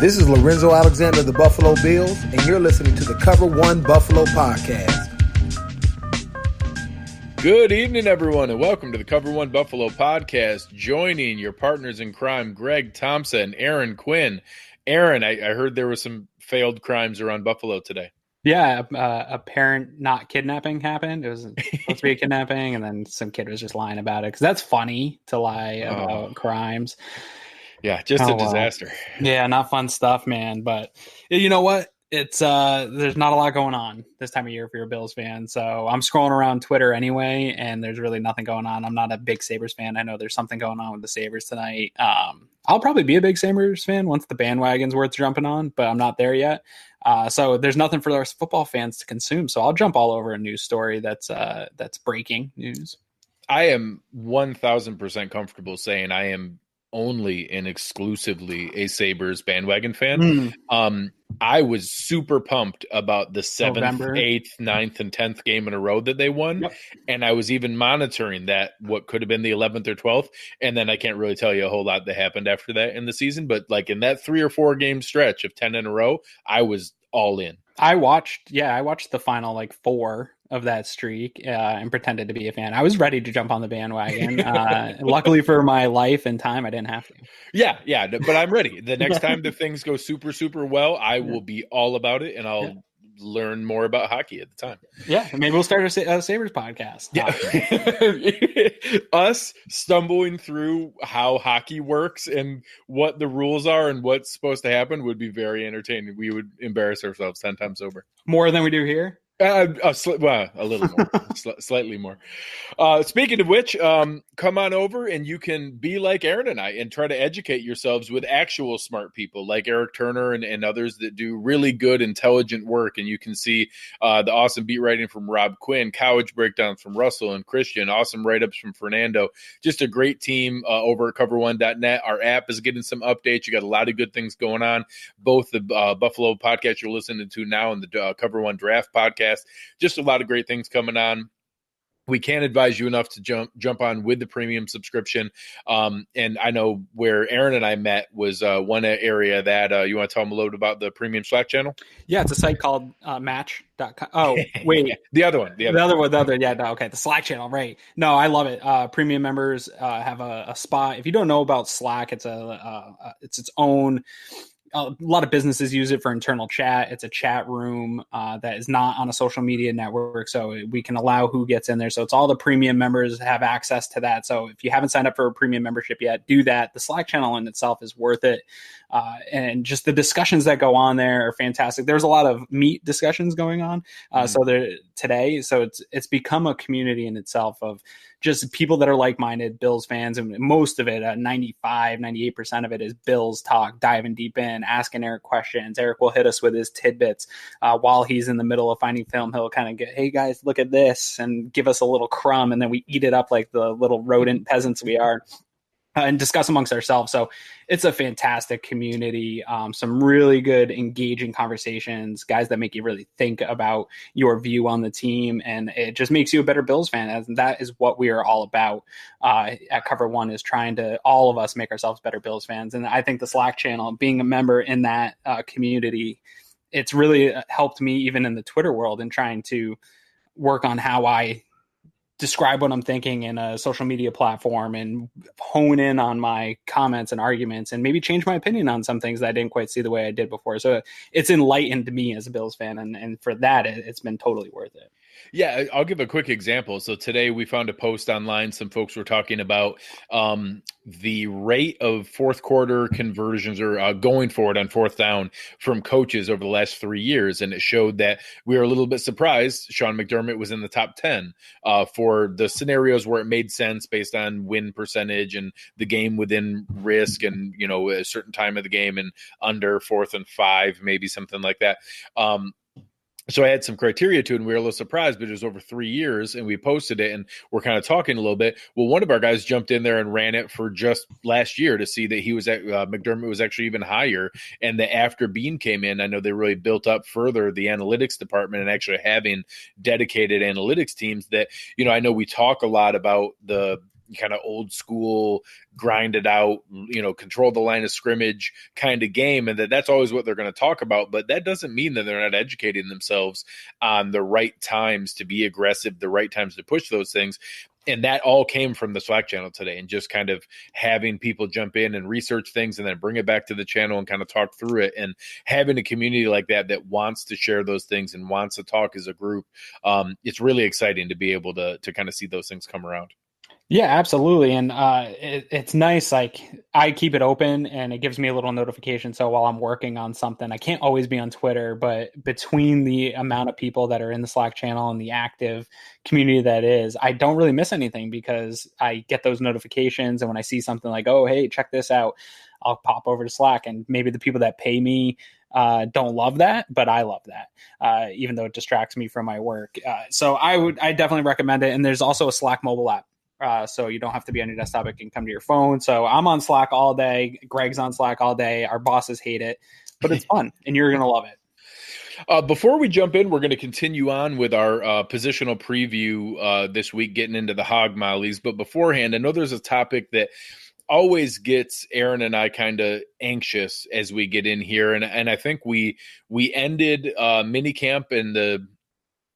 This is Lorenzo Alexander of the Buffalo Bills, and you're listening to the Cover One Buffalo Podcast. Good evening, everyone, and welcome to the Cover One Buffalo Podcast. Joining your partners in crime, Greg Thompson, Aaron Quinn. Aaron, I heard there were some failed crimes around Buffalo today. Yeah, a parent not kidnapping happened. It was supposed to be a kidnapping, and then some kid was just lying about it, because that's funny to lie about crimes. Yeah, just a disaster. Yeah, not fun stuff, man. But you know what? It's there's not a lot going on this time of year for your Bills fan. So I'm scrolling around Twitter anyway, and there's really nothing going on. I'm not a big Sabres fan. I know there's something going on with the Sabres tonight. I'll probably be a big Sabres fan once the bandwagon's worth jumping on, but I'm not there yet. So there's nothing for our football fans to consume. So I'll jump all over a news story that's breaking news. I am 1,000% comfortable saying I am only and exclusively a Sabres bandwagon fan. I was super pumped about the 7th, November. 8th, 9th, and 10th game in a row that they won. Yep. And I was even monitoring that, what could have been the 11th or 12th. And then I can't really tell you a whole lot that happened after that in the season. But like in that 3 or 4 game stretch of 10 in a row, I was all in. I watched the final 4 of that streak and pretended to be a fan. I was ready to jump on the bandwagon. Luckily for my life and time, I didn't have to. Yeah, but I'm ready. The next time the things go super, super well, I will be all about it, and I'll learn more about hockey at the time. Yeah, maybe we'll start a Sabres podcast. Yeah. Us stumbling through how hockey works and what the rules are and what's supposed to happen would be very entertaining. We would embarrass ourselves 10 times over. More than we do here? A little more, slightly more. Speaking of which, come on over and you can be like Aaron and I and try to educate yourselves with actual smart people like Eric Turner and others that do really good, intelligent work. And you can see the awesome beat writing from Rob Quinn, college breakdowns from Russell and Christian, awesome write-ups from Fernando. Just a great team over at cover1.net. Our app is getting some updates. You got a lot of good things going on. Both the Buffalo podcast you're listening to now and the Cover One Draft podcast. Just a lot of great things coming on. We can't advise you enough to jump on with the premium subscription. And I know where Aaron and I met was one area that you want to tell them a little about the premium Slack channel? Yeah, it's a site called match.com. Oh, wait. The other one. Yeah, no, okay. The Slack channel, right. No, I love it. Premium members have a spot. If you don't know about Slack, it's its own. A lot of businesses use it for internal chat. It's a chat room that is not on a social media network, so we can allow who gets in there. So it's all the premium members have access to that. So if you haven't signed up for a premium membership yet, do that. The Slack channel in itself is worth it. And just the discussions that go on there are fantastic. There's a lot of meat discussions going on today. So it's become a community in itself of just people that are like-minded Bills fans. And most of it, 98% of it is Bills talk, diving deep in, asking Eric questions. Eric will hit us with his tidbits while he's in the middle of finding film. He'll kind of get, hey guys, look at this, and give us a little crumb. And then we eat it up like the little rodent peasants we are. And discuss amongst ourselves. So it's a fantastic community. Some really good, engaging conversations, guys that make you really think about your view on the team. And it just makes you a better Bills fan. And that is what we are all about at Cover One, is trying to, all of us, make ourselves better Bills fans. And I think the Slack channel, being a member in that community, it's really helped me even in the Twitter world in trying to work on how I describe what I'm thinking in a social media platform and hone in on my comments and arguments and maybe change my opinion on some things that I didn't quite see the way I did before. So it's enlightened me as a Bills fan. And for that, it's been totally worth it. Yeah, I'll give a quick example. So today we found a post online. Some folks were talking about the rate of fourth quarter conversions or going forward on fourth down from coaches over the last 3 years. And it showed that we were a little bit surprised. Sean McDermott was in the top 10 for the scenarios where it made sense based on win percentage and the game within risk and, a certain time of the game and under 4th and 5, maybe something like that. So I had some criteria to it, and we were a little surprised, but it was over 3 years, and we posted it, and we're kind of talking a little bit. Well, one of our guys jumped in there and ran it for just last year to see that he was at McDermott was actually even higher, and that after Bean came in, I know they really built up further the analytics department and actually having dedicated analytics teams that, I know we talk a lot about the kind of old school, grind it out, control the line of scrimmage kind of game, and that's always what they're going to talk about. But that doesn't mean that they're not educating themselves on the right times to be aggressive, the right times to push those things. And that all came from the Slack channel today, and just kind of having people jump in and research things and then bring it back to the channel and kind of talk through it, and having a community like that wants to share those things and wants to talk as a group. It's really exciting to be able to kind of see those things come around. Yeah, absolutely. And it's nice. Like, I keep it open and it gives me a little notification. So while I'm working on something, I can't always be on Twitter, but between the amount of people that are in the Slack channel and the active community that is, I don't really miss anything because I get those notifications. And when I see something like, oh, hey, check this out, I'll pop over to Slack. And maybe the people that pay me don't love that, but I love that, even though it distracts me from my work. So I definitely recommend it. And there's also a Slack mobile app. So you don't have to be on your desktop. It can come to your phone. So I'm on Slack all day. Greg's on Slack all day. Our bosses hate it, but it's fun and you're going to love it. Before we jump in, we're going to continue on with our positional preview this week, getting into the hog mollies. But beforehand, I know there's a topic that always gets Aaron and I kind of anxious as we get in here. And I think we ended mini camp and the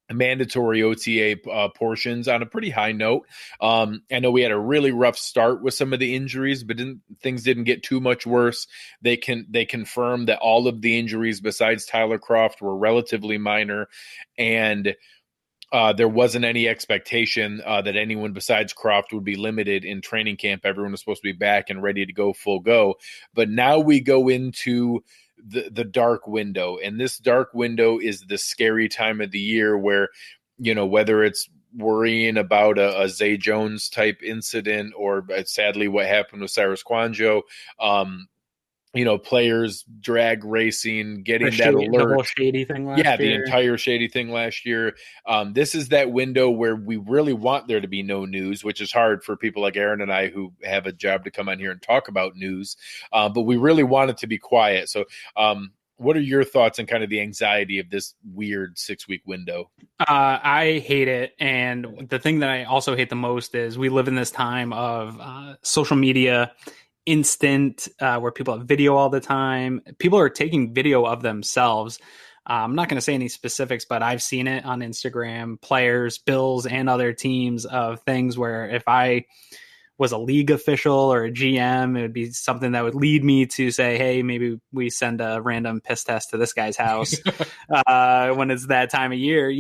mandatory OTA portions on a pretty high note. I know we had a really rough start with some of the injuries, but things didn't get too much worse. They confirmed that all of the injuries besides Tyler Croft were relatively minor, and there wasn't any expectation that anyone besides Croft would be limited in training camp. Everyone was supposed to be back and ready to go full go. But now we go into the dark window, and this dark window is the scary time of the year where, whether it's worrying about a Zay Jones type incident or sadly what happened with Cyrus Kwanjo, players drag racing, getting that alert. The whole shady thing last year. The entire shady thing last year. This is that window where we really want there to be no news, which is hard for people like Aaron and I who have a job to come on here and talk about news. But we really want it to be quiet. So what are your thoughts on kind of the anxiety of this weird 6-week window? I hate it. And the thing that I also hate the most is we live in this time of social media instant where people have video all the time. People are taking video of themselves. I'm not going to say any specifics, but I've seen it on Instagram, players, Bills, and other teams of things where if I was a league official or a GM, it would be something that would lead me to say, hey, maybe we send a random piss test to this guy's house when it's that time of year.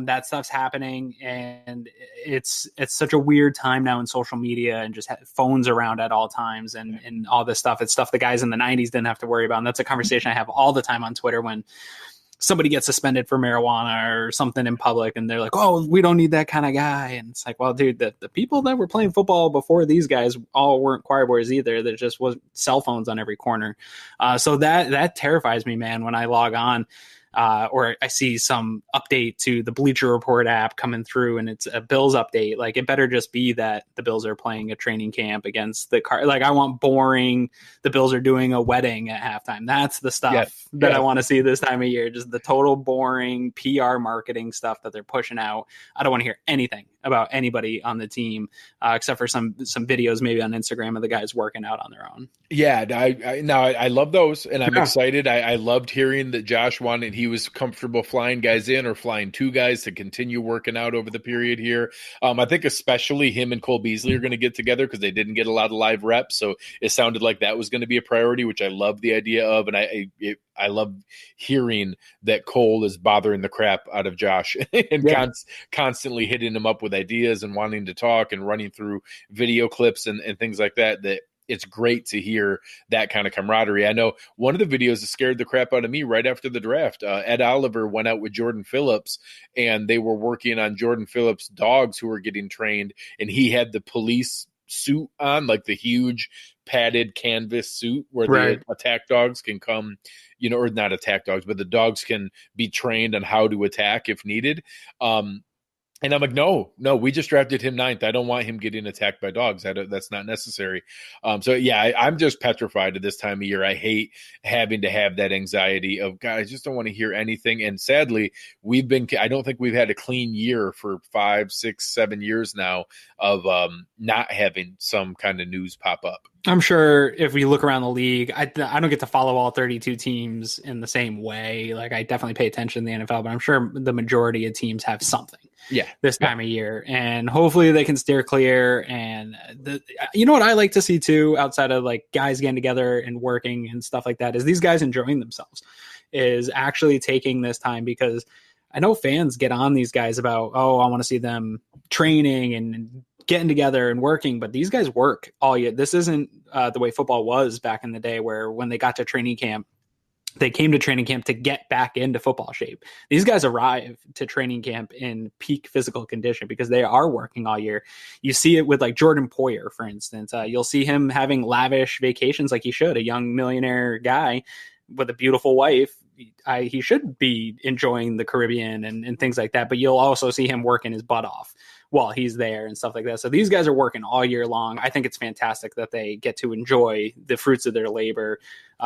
That stuff's happening, and it's such a weird time now in social media and just phones around at all times and all this stuff. It's stuff the guys in the 90s didn't have to worry about. And that's a conversation I have all the time on Twitter when somebody gets suspended for marijuana or something in public and they're like, oh, we don't need that kind of guy. And it's like, well, dude, the people that were playing football before these guys all weren't choir boys either. There just was cell phones on every corner. So that terrifies me, man, when I log on or I see some update to the Bleacher Report app coming through and it's a Bills update. Like, it better just be that the Bills are playing a training camp against the like, I want boring, the Bills are doing a wedding at halftime. That's the stuff that I want to see this time of year. Just the total boring PR marketing stuff that they're pushing out. I don't want to hear anything about anybody on the team except for some videos maybe on Instagram of the guys working out on their own. Yeah, I love those, and I'm excited. I loved hearing that Josh wanted, he was comfortable flying guys in or flying two guys to continue working out over the period here. I think especially him and Cole Beasley are going to get together because they didn't get a lot of live reps, so it sounded like that was going to be a priority, which I love the idea of, and I love hearing that Cole is bothering the crap out of Josh and constantly hitting him up with ideas and wanting to talk and running through video clips and things like that. That it's great to hear that kind of camaraderie. I know one of the videos that scared the crap out of me right after the draft. Ed Oliver went out with Jordan Phillips, and they were working on Jordan Phillips' dogs who were getting trained, and he had the police suit on, like the huge padded canvas suit where the attack dogs can come, or not attack dogs, but the dogs can be trained on how to attack if needed. And I'm like, no, we just drafted him 9th. I don't want him getting attacked by dogs. That's not necessary. So yeah, I'm just petrified at this time of year. I hate having to have that anxiety of, God, I just don't want to hear anything. And sadly, I don't think we've had a clean year for 5, 6, 7 years now of not having some kind of news pop up. I'm sure if we look around the league, I don't get to follow all 32 teams in the same way. Like, I definitely pay attention to the NFL, but I'm sure the majority of teams have something this time of year, and hopefully they can steer clear. And you know what I like to see too, outside of like guys getting together and working and stuff like that, is these guys enjoying themselves, is actually taking this time, because I know fans get on these guys about, oh, I want to see them training and getting together and working, but these guys work all year. This isn't the way football was back in the day, where when they got to training camp, they came to training camp to get back into football shape. These guys arrive to training camp in peak physical condition because they are working all year. You see it with like Jordan Poyer, for instance. You'll see him having lavish vacations like he should, a young millionaire guy with a beautiful wife. He should be enjoying the Caribbean and things like that, but you'll also see him working his butt off while he's there and stuff like that. So these guys are working all year long. I think it's fantastic that they get to enjoy the fruits of their labor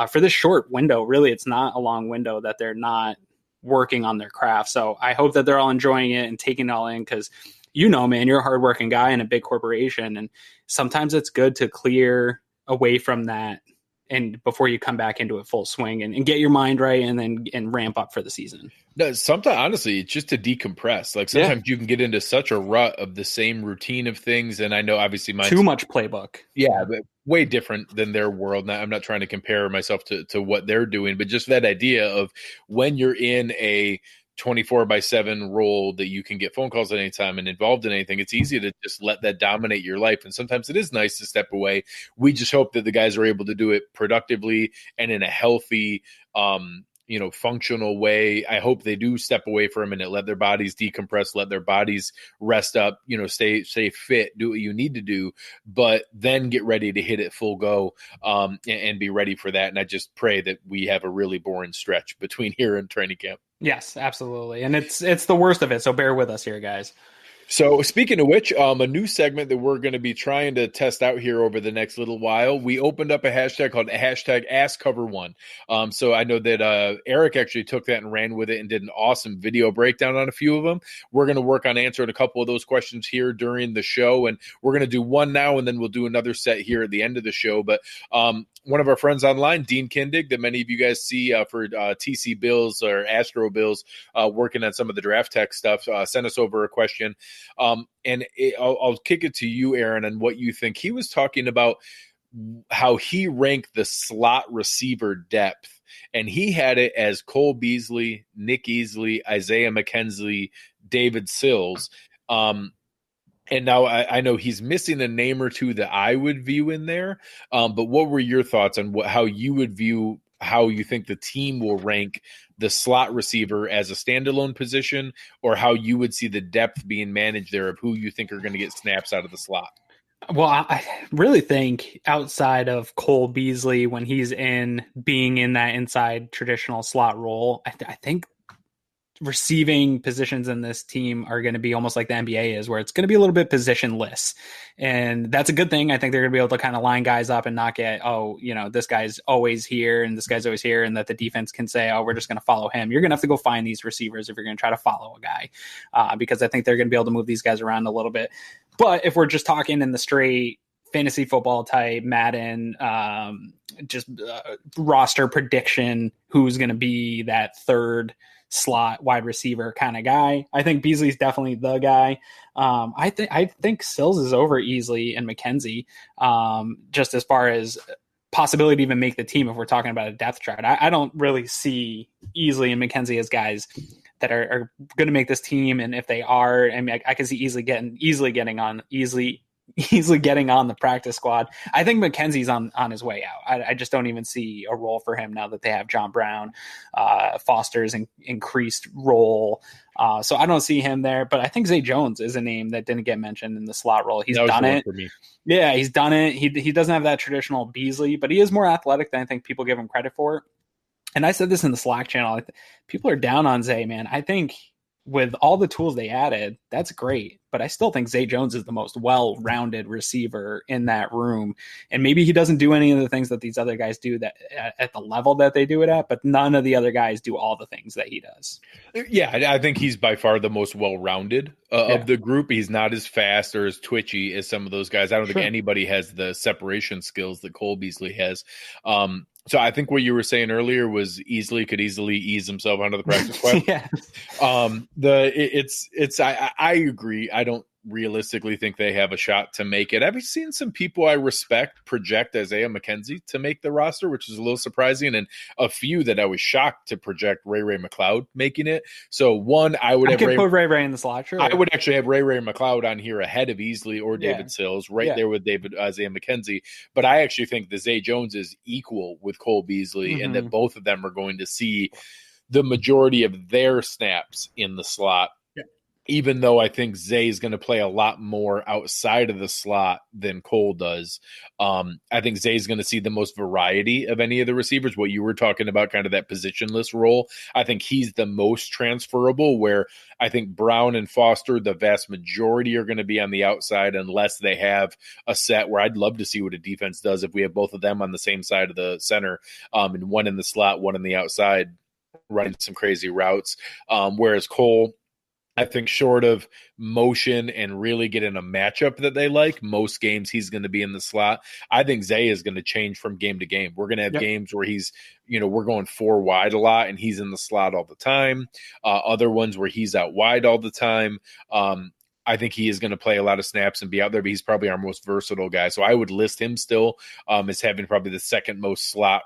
for this short window. Really, it's not a long window that they're not working on their craft. So I hope that they're all enjoying it and taking it all in, because, you know, man, you're a hardworking guy in a big corporation, and sometimes it's good to clear away from that and before you come back into it full swing and get your mind right and ramp up for the season. No, sometimes, honestly, it's just to decompress. Like, sometimes you can get into such a rut of the same routine of things. And I know obviously mine's too much playbook. Yeah, but way different than their world. Now, I'm not trying to compare myself to what they're doing, but just that idea of when you're in a 24/7 role that you can get phone calls at any time and involved in anything, it's easy to just let that dominate your life. And sometimes it is nice to step away. We just hope that the guys are able to do it productively and in a healthy, functional way. I hope they do step away from it and let their bodies decompress, let their bodies rest up, stay fit, do what you need to do, but then get ready to hit it full go and be ready for that. And I just pray that we have a really boring stretch between here and training camp. Yes, absolutely. And it's the worst of it. So bear with us here, guys. So speaking of which, a new segment that we're going to be trying to test out here over the next little while, we opened up a hashtag called #AskCover1. So I know that Eric actually took that and ran with it and did an awesome video breakdown on a few of them. We're going to work on answering a couple of those questions here during the show, and we're going to do one now, and then we'll do another set here at the end of the show. But one of our friends online, Dean Kindig, that many of you guys see for TC Bills or Astro Bills, working on some of the draft tech stuff, sent us over a question. I'll kick it to you, Aaron, and what you think. He was talking about how he ranked the slot receiver depth, and he had it as Cole Beasley, Nick Easley, Isaiah McKenzie, David Sills. And now I know he's missing a name or two that I would view in there. But what were your thoughts on how you would view how you think the team will rank the slot receiver as a standalone position, or how you would see the depth being managed there of who you think are going to get snaps out of the slot? Well, I really think outside of Cole Beasley, when he's being in that inside traditional slot role, I think receiving positions in this team are going to be almost like the NBA is, where it's going to be a little bit positionless. And that's a good thing. I think they're going to be able to kind of line guys up and not get, this guy's always here and this guy's always here, and that the defense can say, oh, we're just going to follow him. You're going to have to go find these receivers if you're going to try to follow a guy, because I think they're going to be able to move these guys around a little bit. But if we're just talking in the straight fantasy football type, Madden, roster prediction, who's going to be that third slot wide receiver kind of guy, I think Beasley's definitely the guy. I think Sills is over Easley and McKenzie, just as far as possibility to even make the team if we're talking about a depth chart. I don't really see Easley and McKenzie as guys that are going to make this team, and if they are, I mean, I can see easily getting on the practice squad. I think McKenzie's on his way out. I just don't even see a role for him now that they have John Brown, Foster's increased role. So I don't see him there, but I think Zay Jones is a name that didn't get mentioned in the slot role. He's done it. For me. Yeah, he's done it. He doesn't have that traditional Beasley, but he is more athletic than I think people give him credit for. And I said this in the Slack channel. People are down on Zay, man. I think with all the tools they added, that's great. But I still think Zay Jones is the most well-rounded receiver in that room. And maybe he doesn't do any of the things that these other guys do that at the level that they do it at, but none of the other guys do all the things that he does. Yeah, I think he's by far the most well-rounded of the group. He's not as fast or as twitchy as some of those guys. I don't think anybody has the separation skills that Cole Beasley has. So I think what you were saying earlier was could easily ease himself onto the practice squad. Yeah. I agree. I don't realistically think they have a shot to make it. I've seen some people I respect project Isaiah McKenzie to make the roster, which is a little surprising, and a few that I was shocked to project Ray McLeod making it. So one, I would put Ray in the slot. Sure. I would actually have Ray McLeod on here ahead of Easley or David Sills, there with Isaiah McKenzie. But I actually think the Zay Jones is equal with Cole Beasley, and that both of them are going to see the majority of their snaps in the slot. Even though I think Zay is going to play a lot more outside of the slot than Cole does. I think Zay is going to see the most variety of any of the receivers. What you were talking about, kind of that positionless role, I think he's the most transferable, where I think Brown and Foster, the vast majority, are going to be on the outside unless they have a set where I'd love to see what a defense does if we have both of them on the same side of the center, and one in the slot, one in the outside, running some crazy routes. Whereas Cole, I think short of motion and really getting a matchup that they like, most games he's going to be in the slot. I think Zay is going to change from game to game. We're going to have games where he's, we're going 4 wide a lot and he's in the slot all the time. Other ones where he's out wide all the time. I think he is going to play a lot of snaps and be out there, but he's probably our most versatile guy. So I would list him still as having probably the second most slot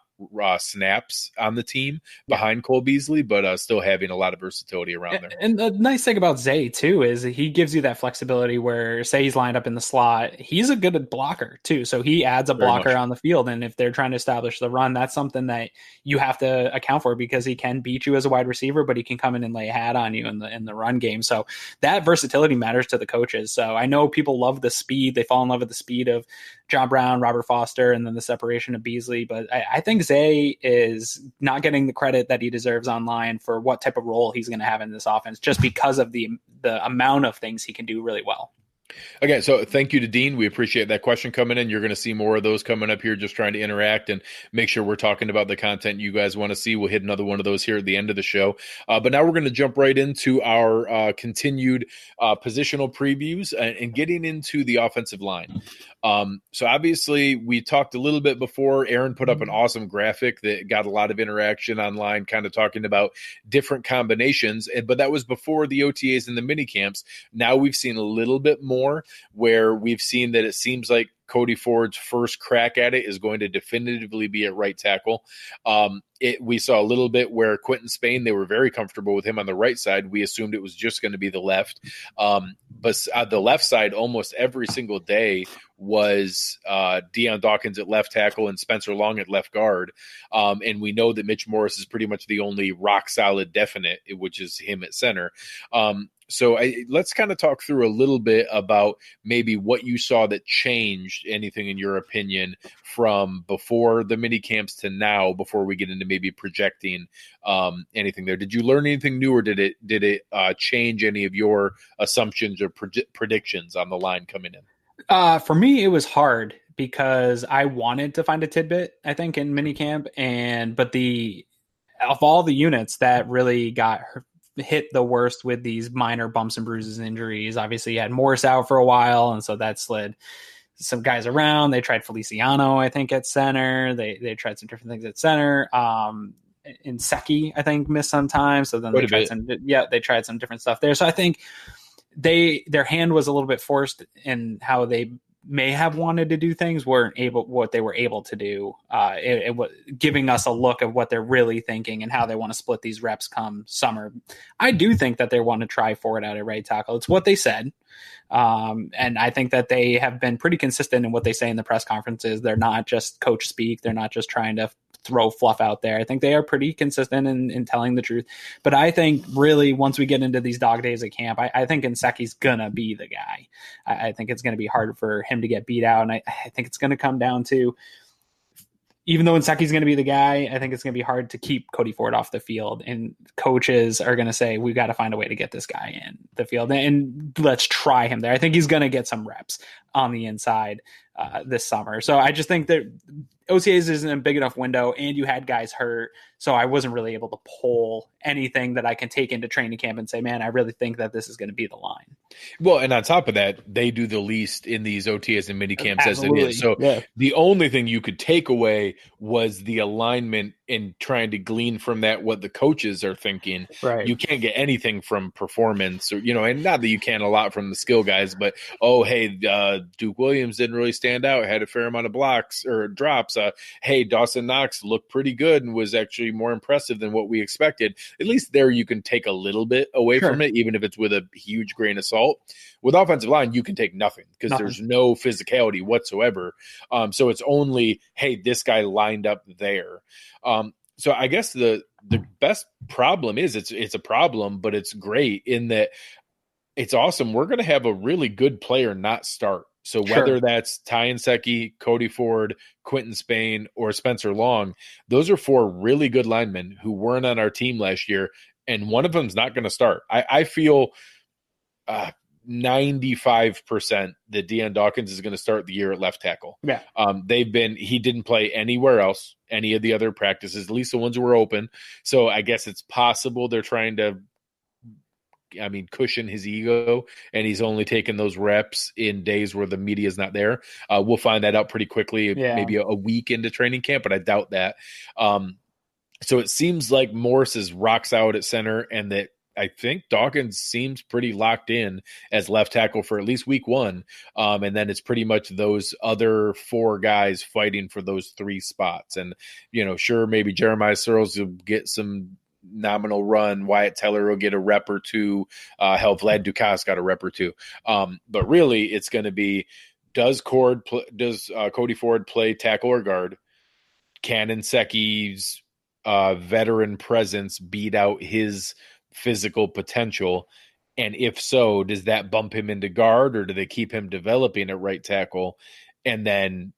snaps on the team behind Cole Beasley, but still having a lot of versatility around there. And the nice thing about Zay too is he gives you that flexibility where, say he's lined up in the slot, he's a good blocker too. So he adds a blocker on the field. And if they're trying to establish the run, that's something that you have to account for, because he can beat you as a wide receiver, but he can come in and lay a hat on you in the run game. So that versatility matters to the coaches. So I know people love the speed. They fall in love with the speed of John Brown, Robert Foster, and then the separation of Beasley. But I think Zay is not getting the credit that he deserves online for what type of role he's going to have in this offense, just because of the amount of things he can do really well. Okay, so thank you to Dean. We appreciate that question coming in. You're going to see more of those coming up here, just trying to interact and make sure we're talking about the content you guys want to see. We'll hit another one of those here at the end of the show. But now we're going to jump right into our continued positional previews and getting into the offensive line. So obviously we talked a little bit before. Aaron put up an awesome graphic that got a lot of interaction online, kind of talking about different combinations, but that was before the OTAs and the mini camps. Now we've seen a little bit more where we've seen that it seems like Cody Ford's first crack at it is going to definitively be at right tackle. We saw a little bit where Quentin Spain, they were very comfortable with him on the right side. We assumed it was just going to be the left. But the left side, almost every single day, was Deion Dawkins at left tackle and Spencer Long at left guard. And we know that Mitch Morris is pretty much the only rock solid definite, which is him at center. So let's kind of talk through a little bit about maybe what you saw that changed, anything in your opinion, from before the mini camps to now, before we get into maybe projecting anything there. Did you learn anything new, or did it change any of your assumptions or predictions on the line coming in? For me, it was hard because I wanted to find a tidbit, I think, in minicamp, but of all the units that really got hit the worst with these minor bumps and bruises and injuries, obviously you had Morris out for a while, and so that slid some guys around. They tried Feliciano, I think, at center. They tried some different things at center. Inseki, I think, missed some time. So then they tried some different stuff there. So I think their hand was a little bit forced in how they may have wanted to do things, what they were able to do. It was giving us a look of what they're really thinking and how they want to split these reps come summer. I do think that they want to try Ford out at right tackle. It's what they said. And I think that they have been pretty consistent in what they say in the press conferences. They're not just coach speak. They're not just trying to throw fluff out there. I think they are pretty consistent in telling the truth. But I think really once we get into these dog days at camp, I think Inseki's going to be the guy. I think it's going to be hard for him to get beat out. And I think it's going to come down to even though Nseki's going to be the guy, I think it's going to be hard to keep Cody Ford off the field. And coaches are going to say, we've got to find a way to get this guy in the field and let's try him there. I think he's going to get some reps on the inside this summer. So I just think that OTAs isn't a big enough window, and you had guys hurt. So I wasn't really able to pull anything that I can take into training camp and say, man, I really think that this is going to be the line. Well, and on top of that, they do the least in these OTAs and mini camps as it is. So yeah. The only thing you could take away was the alignment in trying to glean from that what the coaches are thinking. Right. You can't get anything from performance, or and not that you can a lot from the skill guys, but Duke Williams didn't really stand out, had a fair amount of blocks or drops. Hey, Dawson Knox looked pretty good and was actually more impressive than what we expected. At least there you can take a little bit away from it, even if it's with a huge grain of salt. With offensive line, you can take nothing because there's no physicality whatsoever. So it's only, hey, this guy lined up there. So I guess the best problem is it's a problem, but it's great in that it's awesome. We're going to have a really good player not start. So whether that's Ty Nsekhe, Cody Ford, Quentin Spain, or Spencer Long, those are 4 really good linemen who weren't on our team last year, and one of them's not going to start. I feel 95% that Deion Dawkins is going to start the year at left tackle. Yeah. He didn't play anywhere else, any of the other practices, at least the ones that were open. So I guess it's possible they're trying to cushion his ego, and he's only taking those reps in days where the media is not there. We'll find that out pretty quickly, maybe a week into training camp, but I doubt that. So it seems like Morse is rocks out at center, and that I think Dawkins seems pretty locked in as left tackle for at least week 1. And then it's pretty much those other 4 guys fighting for those 3 spots. And, sure, maybe Jeremiah Searles will get some nominal run. Wyatt Teller will get a rep or 2. Hell, Vlad Dukas got a rep or 2. But really, it's going to be, does Cody Ford play tackle or guard? Can Nseki's veteran presence beat out his physical potential? And if so, does that bump him into guard, or do they keep him developing at right tackle? And then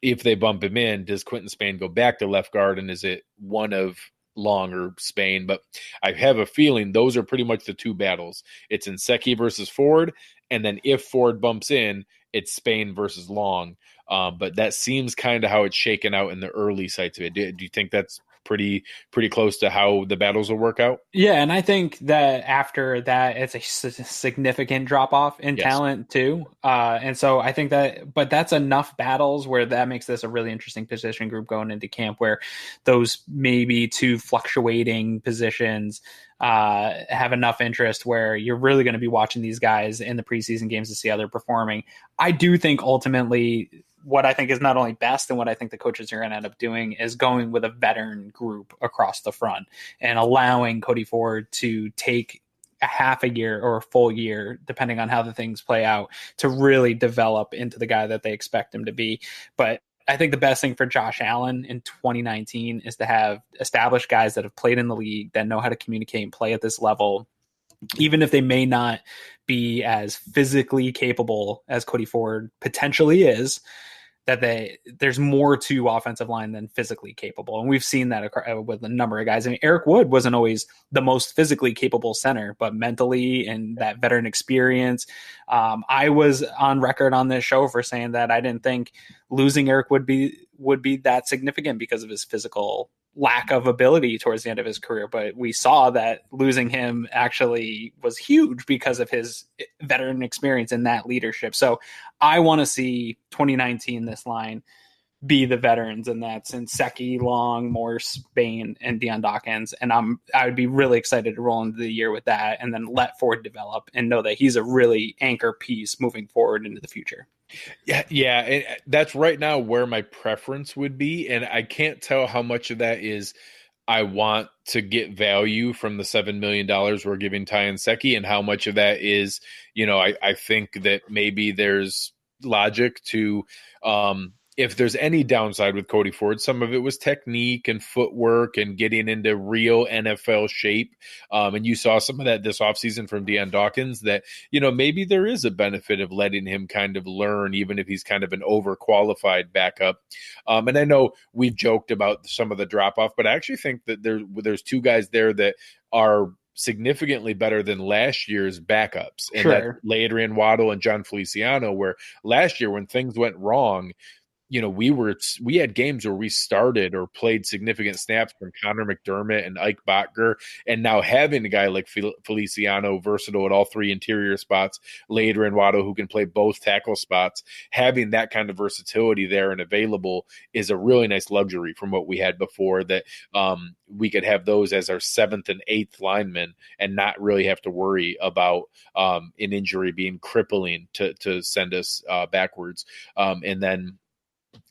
if they bump him in, does Quentin Spain go back to left guard, and is it one of Long or Spain? But I have a feeling those are pretty much the 2 battles. It's Nsekhe versus Ford, and then if Ford bumps in, it's Spain versus Long. But that seems kind of how it's shaken out in the early sites of it. Do you think that's pretty close to how the battles will work out? Yeah, and I think that after that, it's a significant drop off in talent too. And so I think but that's enough battles where that makes this a really interesting position group going into camp, where those maybe 2 fluctuating positions have enough interest where you're really going to be watching these guys in the preseason games to see how they're performing. I do think ultimately what I think is not only best and what I think the coaches are going to end up doing is going with a veteran group across the front and allowing Cody Ford to take a half a year or a full year, depending on how the things play out, to really develop into the guy that they expect him to be. But I think the best thing for Josh Allen in 2019 is to have established guys that have played in the league, that know how to communicate and play at this level, even if they may not be as physically capable as Cody Ford potentially is, that there's more to offensive line than physically capable. And we've seen that with a number of guys. I mean, Eric Wood wasn't always the most physically capable center, but mentally and that veteran experience. I was on record on this show for saying that I didn't think losing Eric would be that significant because of his physical lack of ability towards the end of his career. But we saw that losing him actually was huge because of his veteran experience and that leadership. So I want to see 2019, this line, be the veterans, and that's Nsekhe, Long, Morse, Spain, and Deion Dawkins. And I would be really excited to roll into the year with that, and then let Ford develop and know that he's a really anchor piece moving forward into the future. Yeah, and that's right now where my preference would be, and I can't tell how much of that is I want to get value from the $7 million we're giving Ty Nsekhe, and how much of that is, I think that maybe there's logic to if there's any downside with Cody Ford, some of it was technique and footwork and getting into real NFL shape. And you saw some of that this offseason from Deion Dawkins, that, maybe there is a benefit of letting him kind of learn, even if he's kind of an overqualified backup. And I know we've joked about some of the drop off, but I actually think that there's two guys there that are significantly better than last year's backups. And that's Adrian Waddle and John Feliciano, where last year when things went wrong, we had games where we started or played significant snaps from Connor McDermott and Ike Botker, and now having a guy like Feliciano, versatile at all three interior spots, Lader and Waddle, who can play both tackle spots, having that kind of versatility there and available is a really nice luxury from what we had before, that we could have those as our 7th and 8th linemen and not really have to worry about an injury being crippling to send us backwards. And then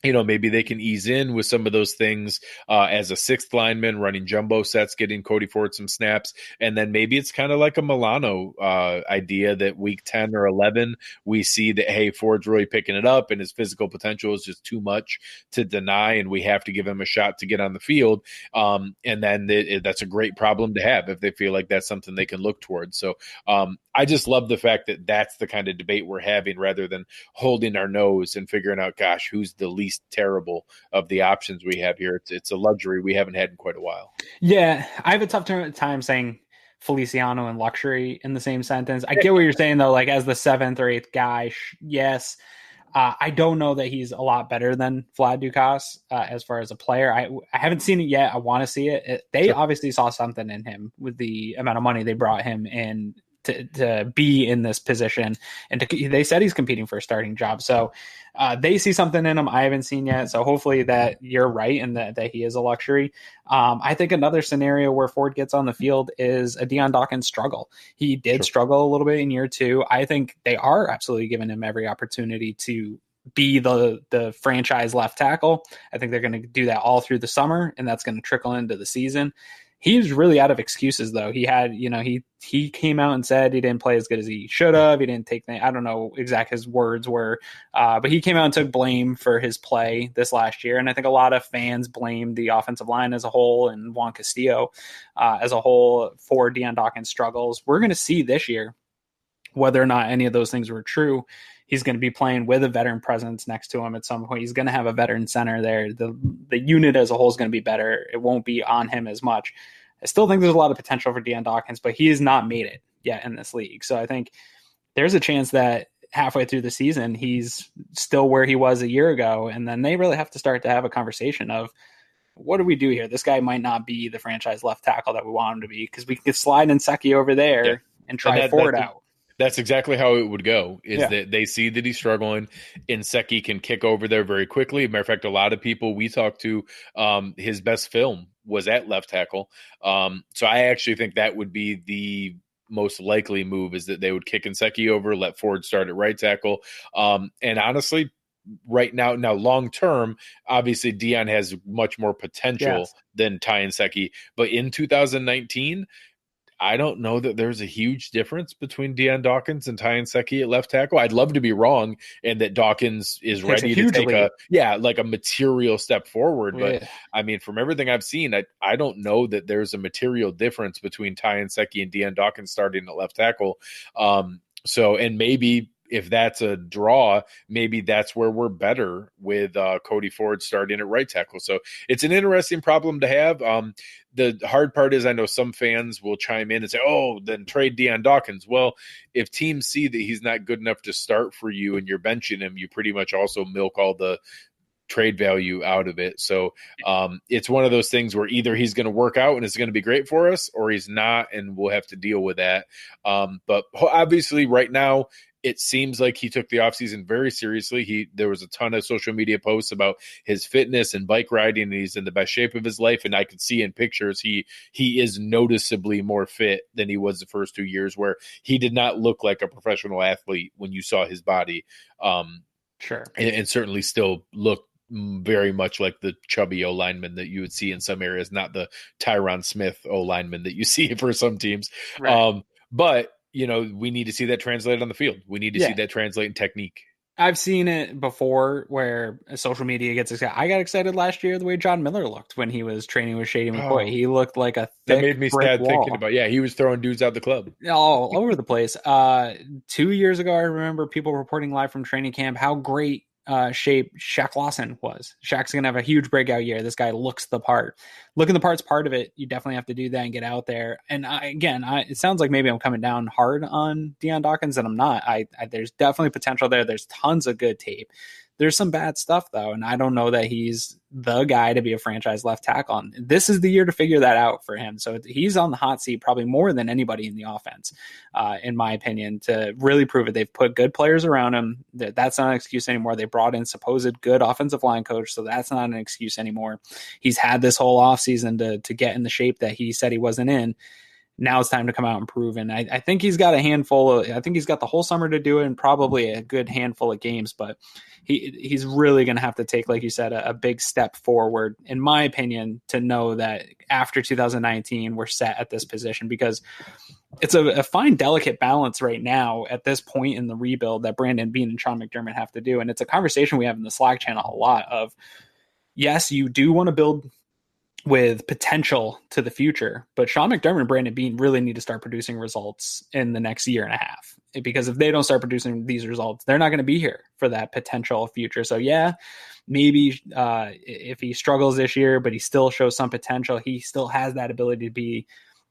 maybe they can ease in with some of those things as a 6th lineman, running jumbo sets, getting Cody Ford some snaps. And then maybe it's kind of like a Milano idea that week 10 or 11, we see that, hey, Ford's really picking it up and his physical potential is just too much to deny, and we have to give him a shot to get on the field. And then that's a great problem to have if they feel like that's something they can look towards. So I just love the fact that that's the kind of debate we're having, rather than holding our nose and figuring out, gosh, who's the least terrible of the options we have here. It's a luxury we haven't had in quite a while. Yeah, I have a tough time saying Feliciano and luxury in the same sentence. I get what you're saying, though, like as the 7th or 8th guy, yes. I don't know that he's a lot better than Vlad Dukas as far as a player. I haven't seen it yet. I want to see it. They obviously saw something in him with the amount of money they brought him in to be in this position, and they said he's competing for a starting job. So they see something in him I haven't seen yet. So hopefully that you're right and that he is a luxury. I think another scenario where Ford gets on the field is a Deion Dawkins struggle. He did struggle a little bit in year 2. I think they are absolutely giving him every opportunity to be the franchise left tackle. I think they're going to do that all through the summer, and that's going to trickle into the season. He's really out of excuses, though. He had, he came out and said he didn't play as good as he should have. He didn't take, I don't know exact his words were, but he came out and took blame for his play this last year. And I think a lot of fans blamed the offensive line as a whole and Juan Castillo as a whole for Deion Dawkins' struggles. We're going to see this year whether or not any of those things were true. He's going to be playing with a veteran presence next to him at some point. He's going to have a veteran center there. The unit as a whole is going to be better. It won't be on him as much. I still think there's a lot of potential for Deion Dawkins, but he has not made it yet in this league. So I think there's a chance that halfway through the season, he's still where he was a year ago. And then they really have to start to have a conversation of, what do we do here? This guy might not be the franchise left tackle that we want him to be, because we can slide Nsekhe over there and try Ford out. That's exactly how it would go, is that they see that he's struggling. Nsekhe can kick over there very quickly. Matter of fact, a lot of people we talked to, his best film was at left tackle. So I actually think that would be the most likely move, is that they would kick Nsekhe over, let Ford start at right tackle. And honestly, right now, long term, obviously Deion has much more potential than Ty Nsekhe. But in 2019, I don't know that there's a huge difference between Deion Dawkins and Ty Nsekhe at left tackle. I'd love to be wrong and that Dawkins is ready to take a material step forward. But I mean, from everything I've seen, I don't know that there's a material difference between Ty Nsekhe and Deion Dawkins starting at left tackle. And maybe if that's a draw, maybe that's where we're better with Cody Ford starting at right tackle. So it's an interesting problem to have. The hard part is, I know some fans will chime in and say, oh, then trade Deion Dawkins. Well, if teams see that he's not good enough to start for you and you're benching him, you pretty much also milk all the trade value out of it. So it's one of those things where either he's going to work out and it's going to be great for us, or he's not, and we'll have to deal with that. But obviously right now, it seems like he took the offseason very seriously. There was a ton of social media posts about his fitness and bike riding, and he's in the best shape of his life. And I could see in pictures he is noticeably more fit than he was the first 2 years, where he did not look like a professional athlete when you saw his body. And certainly still looked very much like the chubby O lineman that you would see in some areas, not the Tyron Smith O lineman that you see for some teams. Right. But we need to see that translate on the field. We need to see that translate in technique. I've seen it before where social media gets excited. I got excited last year the way John Miller looked when he was training with Shady McCoy. Oh, He looked like a that thick made me brick sad thinking wall about. Yeah, he was throwing dudes out the club. all over the place. 2 years ago, I remember people reporting live from training camp how great shape Shaq Lawson was. Shaq's gonna have a huge breakout year. This guy looks the part. Looking the part's part of it. You definitely have to do that and get out there. And it sounds like maybe I'm coming down hard on Deion Dawkins, and I'm not. There's definitely potential there. There's tons of good tape. There's some bad stuff though, and I don't know that he's the guy to be a franchise left tackle on. This is the year to figure that out for him. So he's on the hot seat probably more than anybody in the offense, in my opinion, to really prove it. They've put good players around him. That's not an excuse anymore. They brought in supposed good offensive line coach, so that's not an excuse anymore. He's had this whole offseason to get in the shape that he said he wasn't in. Now it's time to come out and prove. And I think he's got I think he's got the whole summer to do it and probably a good handful of games, but he's really going to have to take, like you said, a big step forward, in my opinion, to know that after 2019, we're set at this position, because it's a fine, delicate balance right now at this point in the rebuild that Brandon Beane and Sean McDermott have to do. And it's a conversation we have in the Slack channel a lot of, yes, you do want to build with potential to the future, but Sean McDermott and Brandon Beane really need to start producing results in the next year and a half, because if they don't start producing these results, they're not going to be here for that potential future. So yeah, maybe if he struggles this year, but he still shows some potential, he still has that ability to be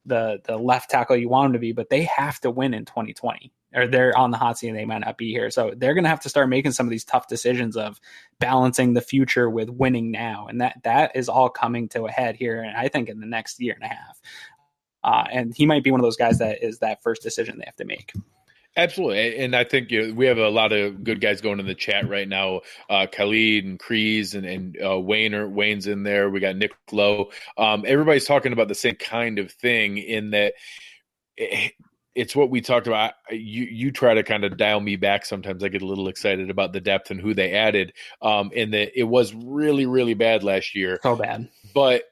the left tackle you want him to be, but they have to win in 2020, or they're on the hot seat and they might not be here. So they're going to have to start making some of these tough decisions of balancing the future with winning now. And that is all coming to a head here. And I think in the next year and a half, and he might be one of those guys that is that first decision they have to make. Absolutely. And I think we have a lot of good guys going in the chat right now. Khalid and Kreese and Wayne's in there. We got Nick Lowe. Everybody's talking about the same kind of thing, in that it's what we talked about. You try to kind of dial me back. Sometimes I get a little excited about the depth and who they added. And that it was really, really bad last year. So bad. But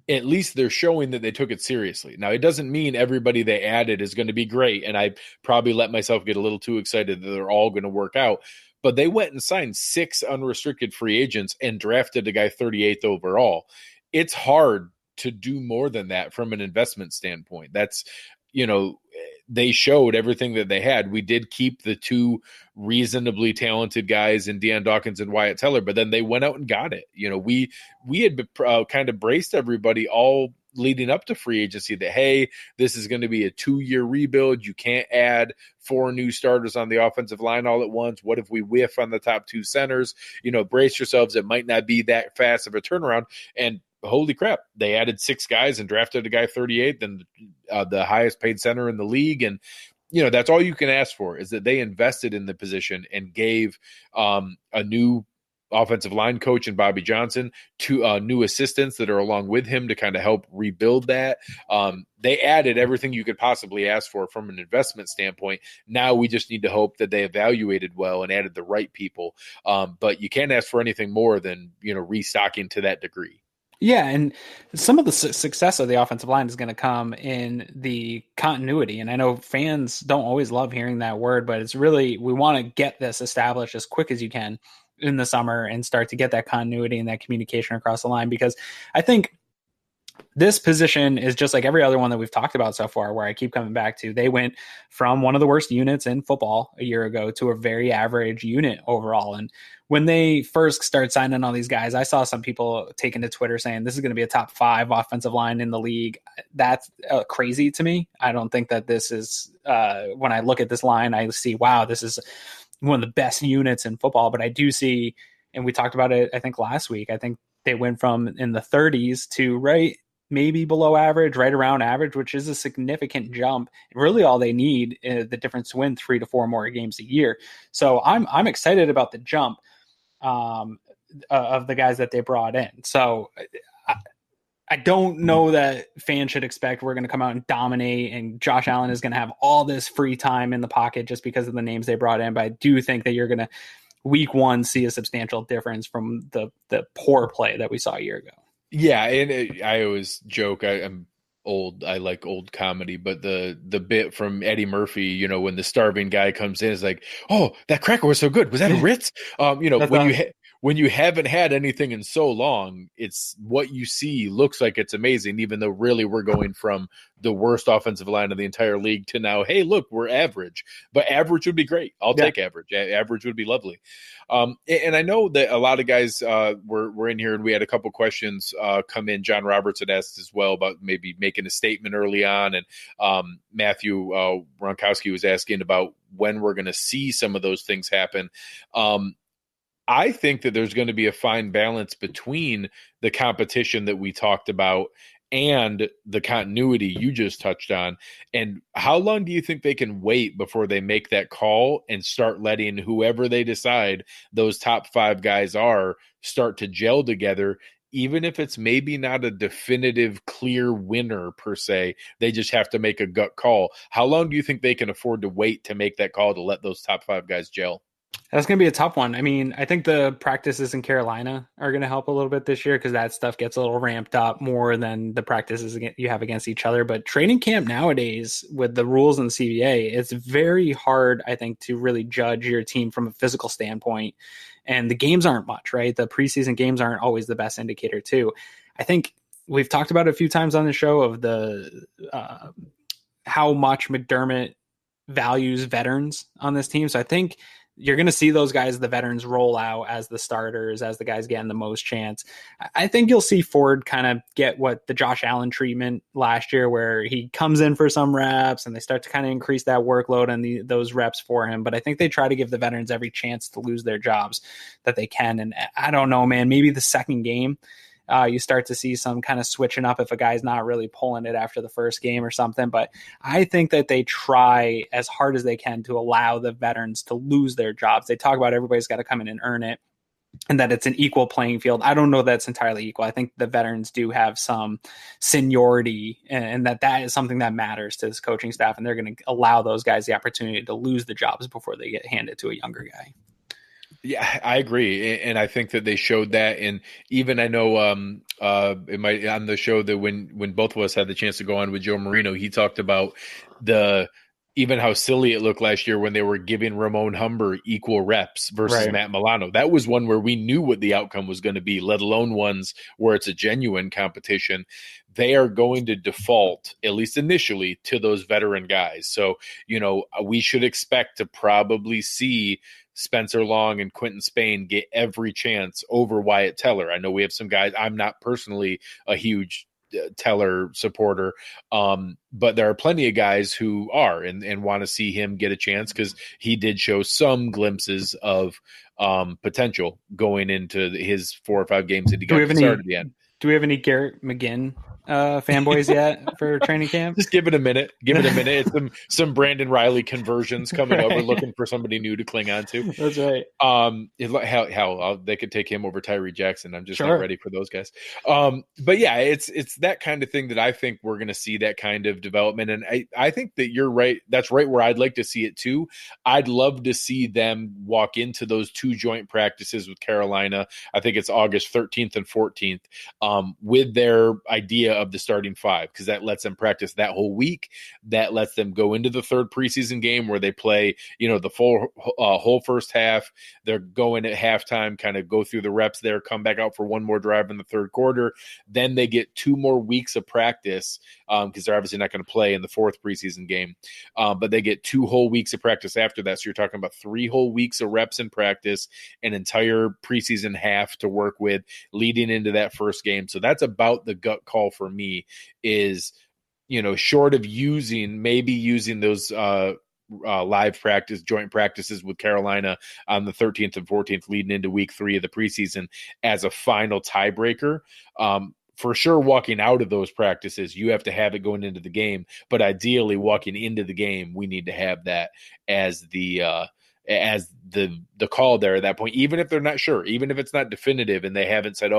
at least they're showing that they took it seriously. Now, it doesn't mean everybody they added is going to be great, and I probably let myself get a little too excited that they're all going to work out. But they went and signed 6 unrestricted free agents and drafted a guy 38th overall. It's hard to do more than that from an investment standpoint. That's, they showed everything that they had. We did keep the 2 reasonably talented guys in Deion Dawkins and Wyatt Teller, but then they went out and got it. We had kind of braced everybody all leading up to free agency that, hey, this is going to be a 2-year rebuild. You can't add 4 new starters on the offensive line all at once. What if we whiff on the top 2 centers? Brace yourselves. It might not be that fast of a turnaround. And holy crap, they added 6 guys and drafted a guy 38th and the highest paid center in the league. And, that's all you can ask for, is that they invested in the position and gave a new offensive line coach and Bobby Johnson 2 new assistants that are along with him to kind of help rebuild that. They added everything you could possibly ask for from an investment standpoint. Now we just need to hope that they evaluated well and added the right people. But you can't ask for anything more than, restocking to that degree. Yeah, and some of the success of the offensive line is going to come in the continuity. And I know fans don't always love hearing that word, but it's really, we want to get this established as quick as you can in the summer and start to get that continuity and that communication across the line, because I think this position is just like every other one that we've talked about so far, where I keep coming back to, they went from one of the worst units in football a year ago to a very average unit overall. And when they first started signing all these guys, I saw some people taking to Twitter saying this is going to be a top 5 offensive line in the league. That's crazy to me. I don't think that this is, when I look at this line, I see, wow, this is one of the best units in football. But I do see, and we talked about it, I think last week, I think they went from in the 30s to maybe below average, right around average, which is a significant jump. Really all they need is the difference to win 3 to 4 more games a year. So I'm excited about the jump of the guys that they brought in. So I don't know that fans should expect we're going to come out and dominate and Josh Allen is going to have all this free time in the pocket just because of the names they brought in. But I do think that you're going to week 1 see a substantial difference from the poor play that we saw a year ago. Yeah, and I always joke, I'm old comedy, but the bit from Eddie Murphy, when the starving guy comes in, is like, oh, that cracker was so good. Was that a Ritz? When you haven't had anything in so long, it's what you see looks like it's amazing, even though really we're going from the worst offensive line of the entire league to now, hey, look, we're average. But average would be great. I'll take average. Average would be lovely. And I know that a lot of guys were in here, and we had a couple questions come in. John Roberts had asked as well about maybe making a statement early on, and Matthew Ronkowski was asking about when we're going to see some of those things happen. I think that there's going to be a fine balance between the competition that we talked about and the continuity you just touched on. And how long do you think they can wait before they make that call and start letting whoever they decide those top 5 guys are start to gel together? Even if it's maybe not a definitive clear winner per se, they just have to make a gut call. How long do you think they can afford to wait to make that call to let those top 5 guys gel? That's going to be a tough one. I mean, I think the practices in Carolina are going to help a little bit this year because that stuff gets a little ramped up more than the practices you have against each other. But training camp nowadays with the rules and the CBA, it's very hard, I think, to really judge your team from a physical standpoint. And the games aren't much, right? The preseason games aren't always the best indicator too. I think we've talked about it a few times on the show of the how much McDermott values veterans on this team. So I think you're going to see those guys, the veterans, roll out as the starters, as the guys getting the most chance. I think you'll see Ford kind of get what the Josh Allen treatment last year, where he comes in for some reps and they start to kind of increase that workload and those reps for him. But I think they try to give the veterans every chance to lose their jobs that they can. And I don't know, man, maybe the second game, you start to see some kind of switching up if a guy's not really pulling it after the first game or something. But I think that they try as hard as they can to allow the veterans to lose their jobs. They talk about everybody's got to come in and earn it and that it's an equal playing field. I don't know that's entirely equal. I think the veterans do have some seniority and that is something that matters to this coaching staff. And they're going to allow those guys the opportunity to lose the jobs before they get handed to a younger guy. Yeah, I agree, and I think that they showed that. And even I know, it might on the show that when both of us had the chance to go on with Joe Marino, he talked about even how silly it looked last year when they were giving Ramon Humber equal reps versus Matt Milano. That was one where we knew what the outcome was going to be, let alone ones where it's a genuine competition. They are going to default, at least initially, to those veteran guys. So, we should expect to probably see Spencer Long and Quentin Spain get every chance over Wyatt Teller. I know we have some guys. I'm not personally a huge Teller supporter, but there are plenty of guys who are and want to see him get a chance because he did show some glimpses of potential going into his 4 or 5 games that he got started at the end. Do we have any Garrett McGinn fanboys yet for training camp? Just give it a minute. It's some Brandon Riley conversions coming over, looking for somebody new to cling on to. That's right. Hell, they could take him over Tyree Jackson. I'm just not ready for those guys. But yeah, it's that kind of thing that I think we're going to see that kind of development. And I think that you're right. That's right where I'd like to see it too. I'd love to see them walk into those 2 joint practices with Carolina. I think it's August 13th and 14th. With their idea of the starting 5, because that lets them practice that whole week. That lets them go into the 3rd preseason game where they play, the full whole first half. They're going at halftime, kind of go through the reps there, come back out for one more drive in the 3rd quarter. Then they get 2 more weeks of practice because they're obviously not going to play in the 4th preseason game. But they get 2 whole weeks of practice after that. So you're talking about 3 whole weeks of reps in practice, an entire preseason half to work with leading into that first game. So that's about the gut call for me is, short of using those live practice, joint practices with Carolina on the 13th and 14th leading into week 3 of the preseason as a final tiebreaker. For sure, walking out of those practices, you have to have it going into the game. But ideally, walking into the game, we need to have that as the call there at that point, even if they're not sure, even if it's not definitive and they haven't said,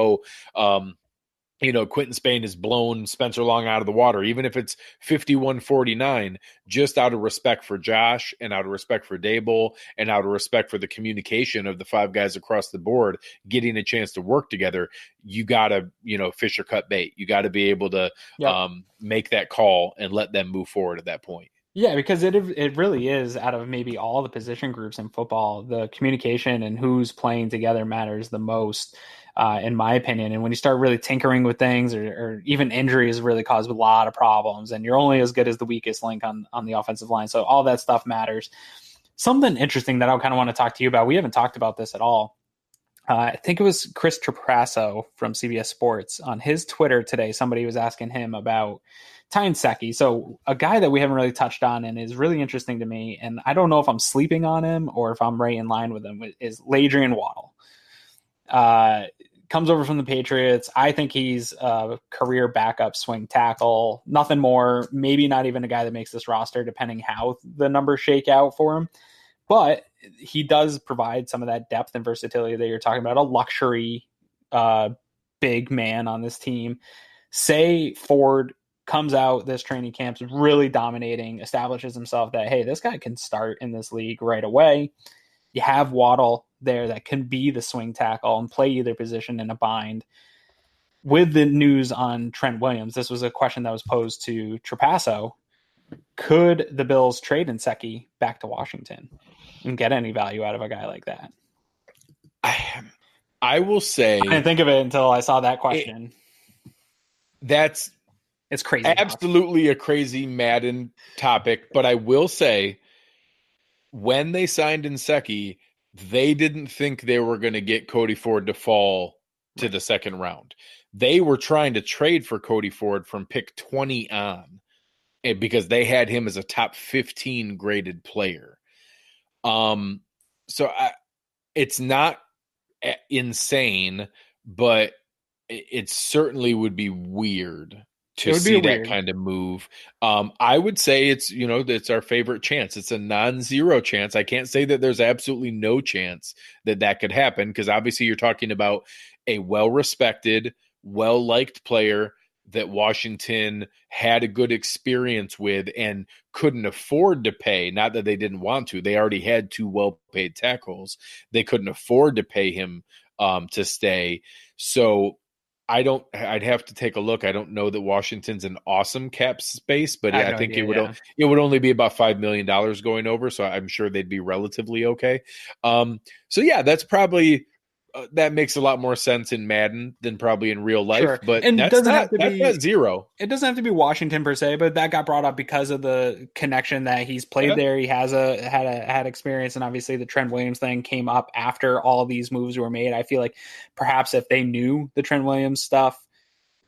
Quentin Spain has blown Spencer Long out of the water, even if it's 51-49, just out of respect for Josh and out of respect for Dable and out of respect for the communication of the five guys across the board getting a chance to work together. You got to, fish or cut bait. You got to be able to make that call and let them move forward at that point. Yeah, because it really is, out of maybe all the position groups in football, the communication and who's playing together matters the most, in my opinion. And when you start really tinkering with things, or even injuries really cause a lot of problems, and you're only as good as the weakest link on the offensive line. So all that stuff matters. Something interesting that I kind of want to talk to you about, we haven't talked about this at all. I think it was Chris Trapasso from CBS Sports on his Twitter today. Somebody was asking him about Ty Nsekhe. So a guy that we haven't really touched on and is really interesting to me, and I don't know if I'm sleeping on him or if I'm right in line with him, is Ladrian Waddle. Comes over from the Patriots. I think he's a career backup swing tackle. Nothing more. Maybe not even a guy that makes this roster, depending how the numbers shake out for him. But he does provide some of that depth and versatility that you're talking about, a luxury big man on this team. Say Ford comes out this training camp, is really dominating, establishes himself that, hey, this guy can start in this league right away. You have Waddle there that can be the swing tackle and play either position in a bind. With the news on Trent Williams, this was a question that was posed to Trapasso. Could the Bills trade Nsekhe back to Washington and get any value out of a guy like that? I will say, I didn't think of it until I saw that question. It's crazy. Absolutely a crazy Madden topic, but I will say, when they signed Nsekhe, they didn't think they were going to get Cody Ford to fall to the second round. They were trying to trade for Cody Ford from pick 20 on, because they had him as a top 15 graded player. It's not insane, but it certainly would be weird to see that kind of move. I would say it's our favorite chance. It's a non-zero chance. I can't say that there's absolutely no chance that could happen, because obviously you're talking about a well-respected, well-liked player that Washington had a good experience with and couldn't afford to pay. Not that they didn't want to. They already had two well-paid tackles. They couldn't afford to pay him to stay. So I'd have to take a look. I don't know that Washington's an awesome cap space, but I think it would only be about $5 million going over. So I'm sure they'd be relatively okay. That's probably that makes a lot more sense in Madden than probably in real life. Sure. But and that's not zero. It doesn't have to be Washington per se, but that got brought up because of the connection that he's played there. He has had experience, and obviously the Trent Williams thing came up after all these moves were made. I feel like perhaps if they knew the Trent Williams stuff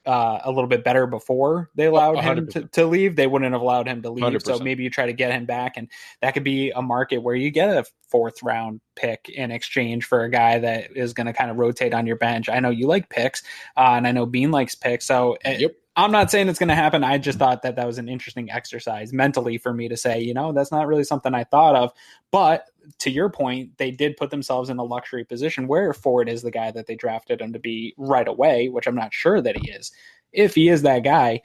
a little bit better before they allowed 100%. him to leave, they wouldn't have allowed him to leave. 100%. So maybe you try to get him back, and that could be a market where you get a 4th round pick in exchange for a guy that is going to kind of rotate on your bench. I know you like picks, and I know Bean likes picks. So I'm not saying it's going to happen. I just thought that was an interesting exercise mentally for me to say, that's not really something I thought of. But to your point, they did put themselves in a luxury position where Ford is the guy that they drafted him to be right away, which I'm not sure that he is. If he is that guy,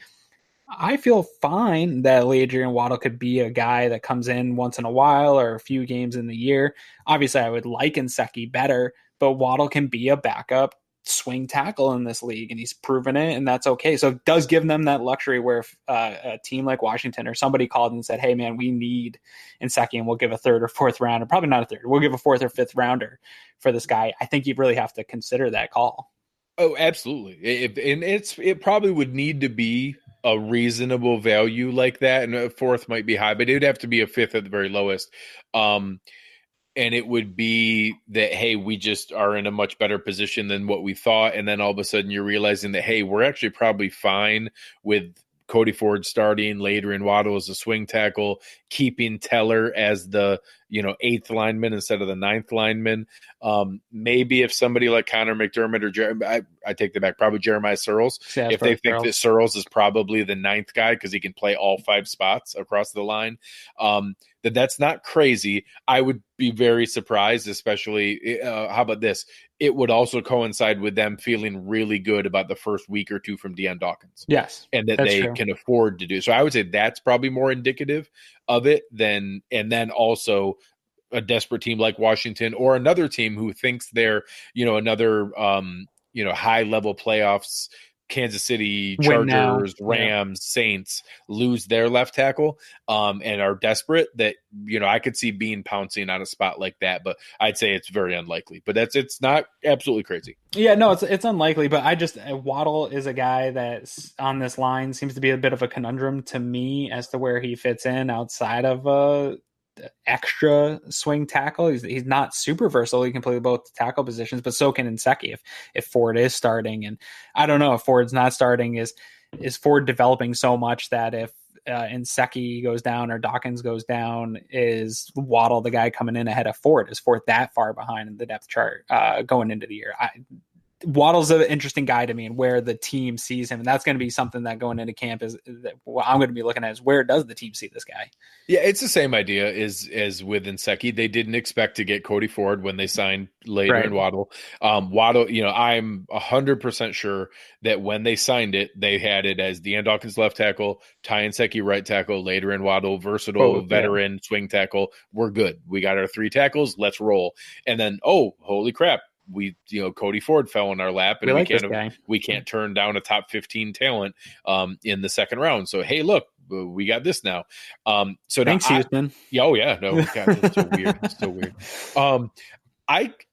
I feel fine that Ladrian Waddle could be a guy that comes in once in a while or a few games in the year. Obviously, I would like Nsekhe better, but Waddle can be a backup swing tackle in this league, and he's proven it, and that's okay. So it does give them that luxury where if a team like Washington or somebody called and said, hey man, we need Nsekhe, and we'll give a 3rd or 4th rounder, probably not a 3rd, we'll give a 4th or 5th rounder for this guy. I think you really have to consider that call. Oh, absolutely. It probably would need to be a reasonable value like that, and a 4th might be high, but it would have to be a 5th at the very lowest. And it would be that, hey, we just are in a much better position than what we thought. And then all of a sudden you're realizing that, hey, we're actually probably fine with Cody Ford starting, Ladrian Waddle as a swing tackle, keeping Teller as the eighth lineman instead of the ninth lineman. Maybe if somebody like Connor McDermott or I take that back, probably Jeremiah Searles, if they think that Searles is probably the ninth guy because he can play all 5 spots across the line, that's not crazy. I would be very surprised, especially how about this? It would also coincide with them feeling really good about the first week or two from Deion Dawkins. Yes, and that they can afford to do. So I would say that's probably more indicative of it and then also a desperate team like Washington or another team who thinks they're, another, high level playoffs, Kansas City, Chargers, Rams, Saints lose their left tackle and are desperate that, I could see Bean pouncing on a spot like that, but I'd say it's very unlikely, but it's not absolutely crazy. Yeah, no, it's unlikely, but Waddle is a guy that's on this line seems to be a bit of a conundrum to me as to where he fits in outside of extra swing tackle. He's not super versatile. He can play both tackle positions, but so can Nsekhe if Ford is starting. And I don't know if Ford's not starting, is Ford developing so much that if Nsekhe goes down or Dawkins goes down, is Waddle the guy coming in ahead of Ford? Is Ford that far behind in the depth chart going into the year? Waddle's an interesting guy to me and where the team sees him. And that's going to be something that going into camp is that what I'm going to be looking at is where does the team see this guy? Yeah, it's the same idea as with Nsekhe. They didn't expect to get Cody Ford when they signed later in Waddle. Waddle, I'm 100% sure that when they signed it, they had it as Deion Dawkins left tackle, Ty Nsekhe right tackle, later in Waddle, versatile veteran swing tackle. We're good. We got our 3 tackles. Let's roll. And then, holy crap. Cody Ford fell in our lap, and we can't turn down a top 15 talent in the second round. So, hey, look, we got this now. So thanks, Houston. No, God, that's so weird. It's so weird.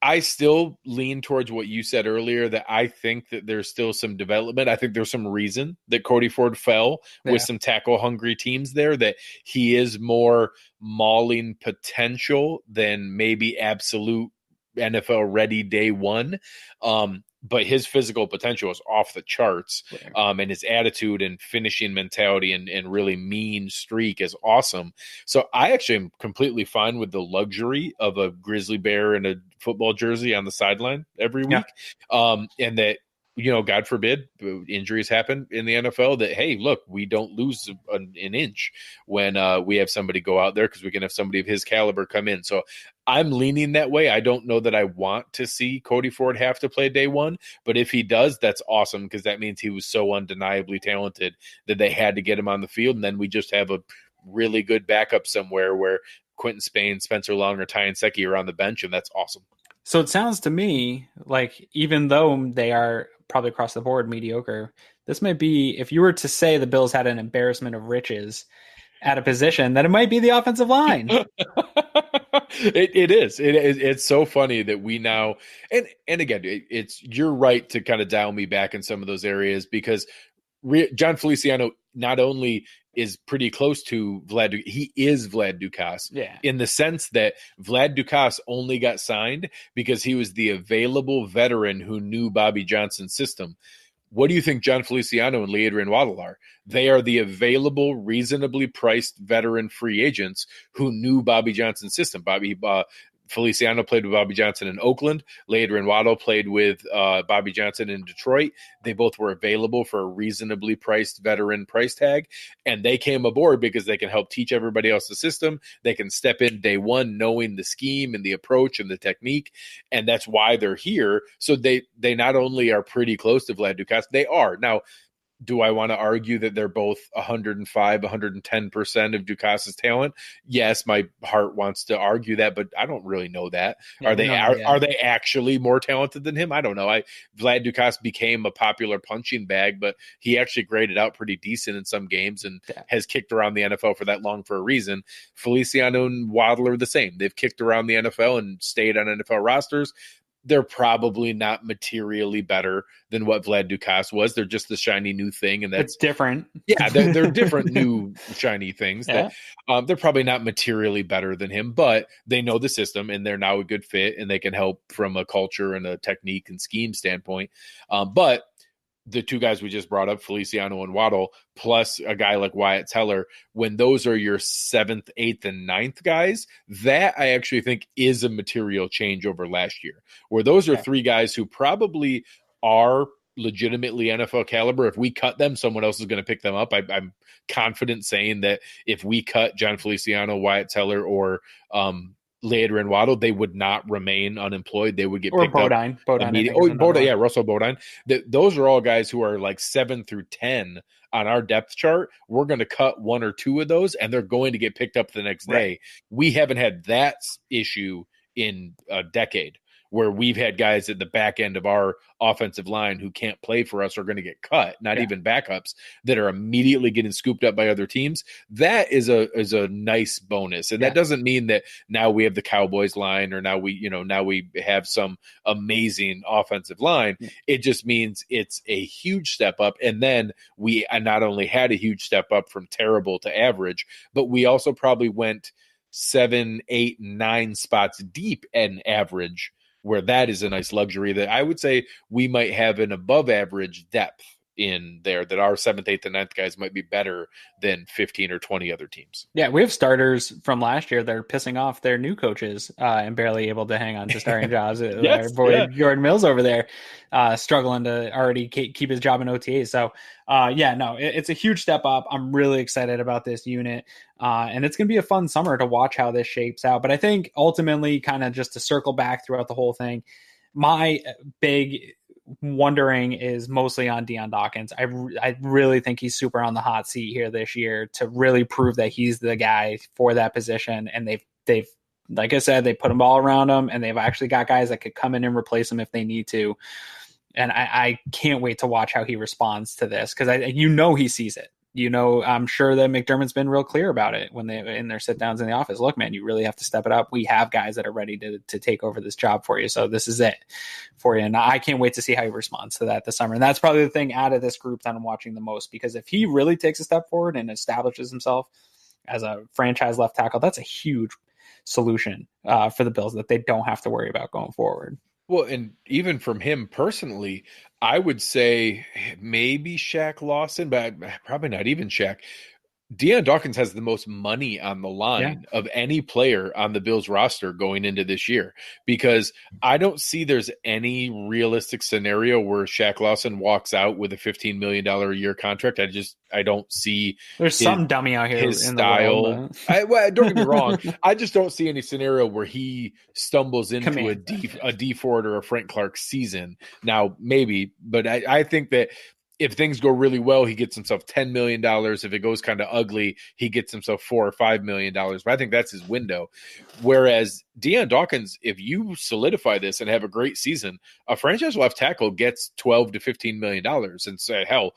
I still lean towards what you said earlier, that I think that there's still some development. I think there's some reason that Cody Ford fell with some tackle hungry teams there, that he is more mauling potential than maybe absolute NFL ready day one. But his physical potential is off the charts. And his attitude and finishing mentality and really mean streak is awesome. So I actually am completely fine with the luxury of a grizzly bear in a football jersey on the sideline every week. And that, God forbid injuries happen in the NFL, that, hey, look, we don't lose an inch when we have somebody go out there, because we can have somebody of his caliber come in. So I'm leaning that way. I don't know that I want to see Cody Ford have to play day one, but if he does, that's awesome, because that means he was so undeniably talented that they had to get him on the field. And then we just have a really good backup somewhere where Quentin Spain, Spencer Long, or Ty Nsekhe are on the bench, and that's awesome. So it sounds to me like, even though they are probably across the board mediocre, this might be, if you were to say the Bills had an embarrassment of riches at a position, that it might be the offensive line. It is. It's so funny that we now, and again, you're right to kind of dial me back in some of those areas, because John Feliciano not only is pretty close to Vlad, he is Vlad Ducasse, in the sense that Vlad Ducasse only got signed because he was the available veteran who knew Bobby Johnson's system. What do you think John Feliciano and Adrian Waddle are? They are the available, reasonably priced veteran free agents who knew Bobby Johnson's system. Feliciano played with Bobby Johnson in Oakland. Adrian Waddle played with Bobby Johnson in Detroit. They both were available for a reasonably priced veteran price tag, and they came aboard because they can help teach everybody else the system. They can step in day one knowing the scheme and the approach and the technique, and that's why they're here. So they not only are pretty close to Vlad Ducasse, they are. Now, do I want to argue that they're both 105, 110% of Ducasse's talent? Yes, my heart wants to argue that, but I don't really know that. Are they actually more talented than him? I don't know. Vlad Ducasse became a popular punching bag, but he actually graded out pretty decent in some games and has kicked around the NFL for that long for a reason. Feliciano and Waddle are the same. They've kicked around the NFL and stayed on NFL rosters. They're probably not materially better than what Vlad Ducasse was. They're just the shiny new thing, and that's different. Yeah, they're different new shiny things. That they're probably not materially better than him, but they know the system, and they're now a good fit, and they can help from a culture and a technique and scheme standpoint. But the two guys we just brought up, Feliciano and Waddle, plus a guy like Wyatt Teller, when those are your 7th, 8th, and 9th guys, that I actually think is a material change over last year, where those are 3 guys who probably are legitimately NFL caliber. If we cut them, someone else is going to pick them up. I'm confident saying that if we cut John Feliciano, Wyatt Teller, or Lader and Waddle, they would not remain unemployed. They would get picked up immediately. Yeah, Russell Bodine. Those are all guys who are like 7 through 10 on our depth chart. We're going to cut 1 or 2 of those, and they're going to get picked up the next day. We haven't had that issue in a decade, where we've had guys at the back end of our offensive line who can't play for us are going to get cut, not even backups, that are immediately getting scooped up by other teams. That is a nice bonus. And that doesn't mean that now we have the Cowboys line, or now we have some amazing offensive line. It just means it's a huge step up. And then we not only had a huge step up from terrible to average, but we also probably went 7, 8, 9 spots deep in average, where that is a nice luxury that I would say we might have an above average depth in there, that our 7th, 8th, and 9th guys might be better than 15 or 20 other teams. Yeah, we have starters from last year that are pissing off their new coaches and barely able to hang on to starting jobs. Our boy Jordan Mills over there struggling to already keep his job in OTA. So, it's a huge step up. I'm really excited about this unit. And it's going to be a fun summer to watch how this shapes out. But I think ultimately, kind of just to circle back throughout the whole thing, my big wondering is mostly on Deion Dawkins. I really think he's super on the hot seat here this year to really prove that he's the guy for that position. And they've like I said, they put them all around him, and they've actually got guys that could come in and replace him if they need to. And I can't wait to watch how he responds to this, because he sees it. I'm sure that McDermott's been real clear about it when they in their sit downs in the office. Look, man, you really have to step it up. We have guys that are ready to take over this job for you. So this is it for you. And I can't wait to see how he responds to that this summer. And that's probably the thing out of this group that I'm watching the most, because if he really takes a step forward and establishes himself as a franchise left tackle, that's a huge solution for the Bills that they don't have to worry about going forward. Well, and even from him personally, I would say maybe Shaq Lawson, but probably not even Shaq. Deion Dawkins has the most money on the line of any player on the Bills roster going into this year, because I don't see there's any realistic scenario where Shaq Lawson walks out with a $15 million a year contract. I don't see. There's some dummy out here his in style. The world, don't get me wrong. I just don't see any scenario where he stumbles into a D Ford or a Frank Clark season. Now, maybe, but I think that if things go really well, he gets himself $10 million. If it goes kind of ugly, he gets himself $4 or $5 million. But I think that's his window. Whereas Deion Dawkins, if you solidify this and have a great season, a franchise left tackle gets $12 to $15 million. And say, hell,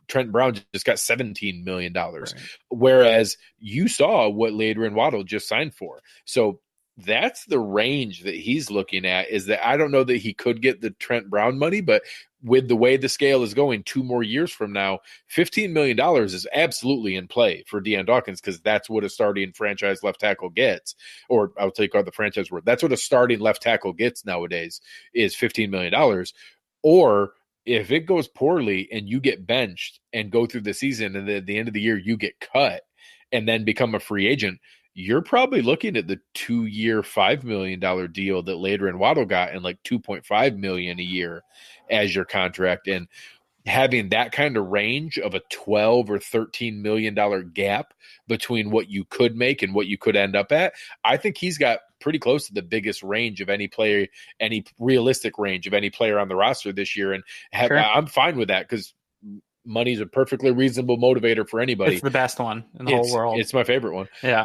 Trent Brown just got $17 million. Right. Whereas you saw what Lader and Waddle just signed for. So that's the range that he's looking at, is that I don't know that he could get the Trent Brown money, but with the way the scale is going 2 more years from now, $15 million is absolutely in play for Deion Dawkins, because that's what a starting franchise left tackle gets. Or I'll take out the franchise word. That's what a starting left tackle gets nowadays, is $15 million. Or if it goes poorly and you get benched and go through the season, and at the end of the year you get cut and then become a free agent, you're probably looking at the 2-year, $5 million deal that Lader and Waddle got, and like $2.5 million a year as your contract. And having that kind of range of a $12 or $13 million gap between what you could make and what you could end up at, I think he's got pretty close to the biggest range of any player, any realistic range of any player on the roster this year. And I'm fine with that, because money's a perfectly reasonable motivator for anybody. It's the best one in the whole world. It's my favorite one. Yeah.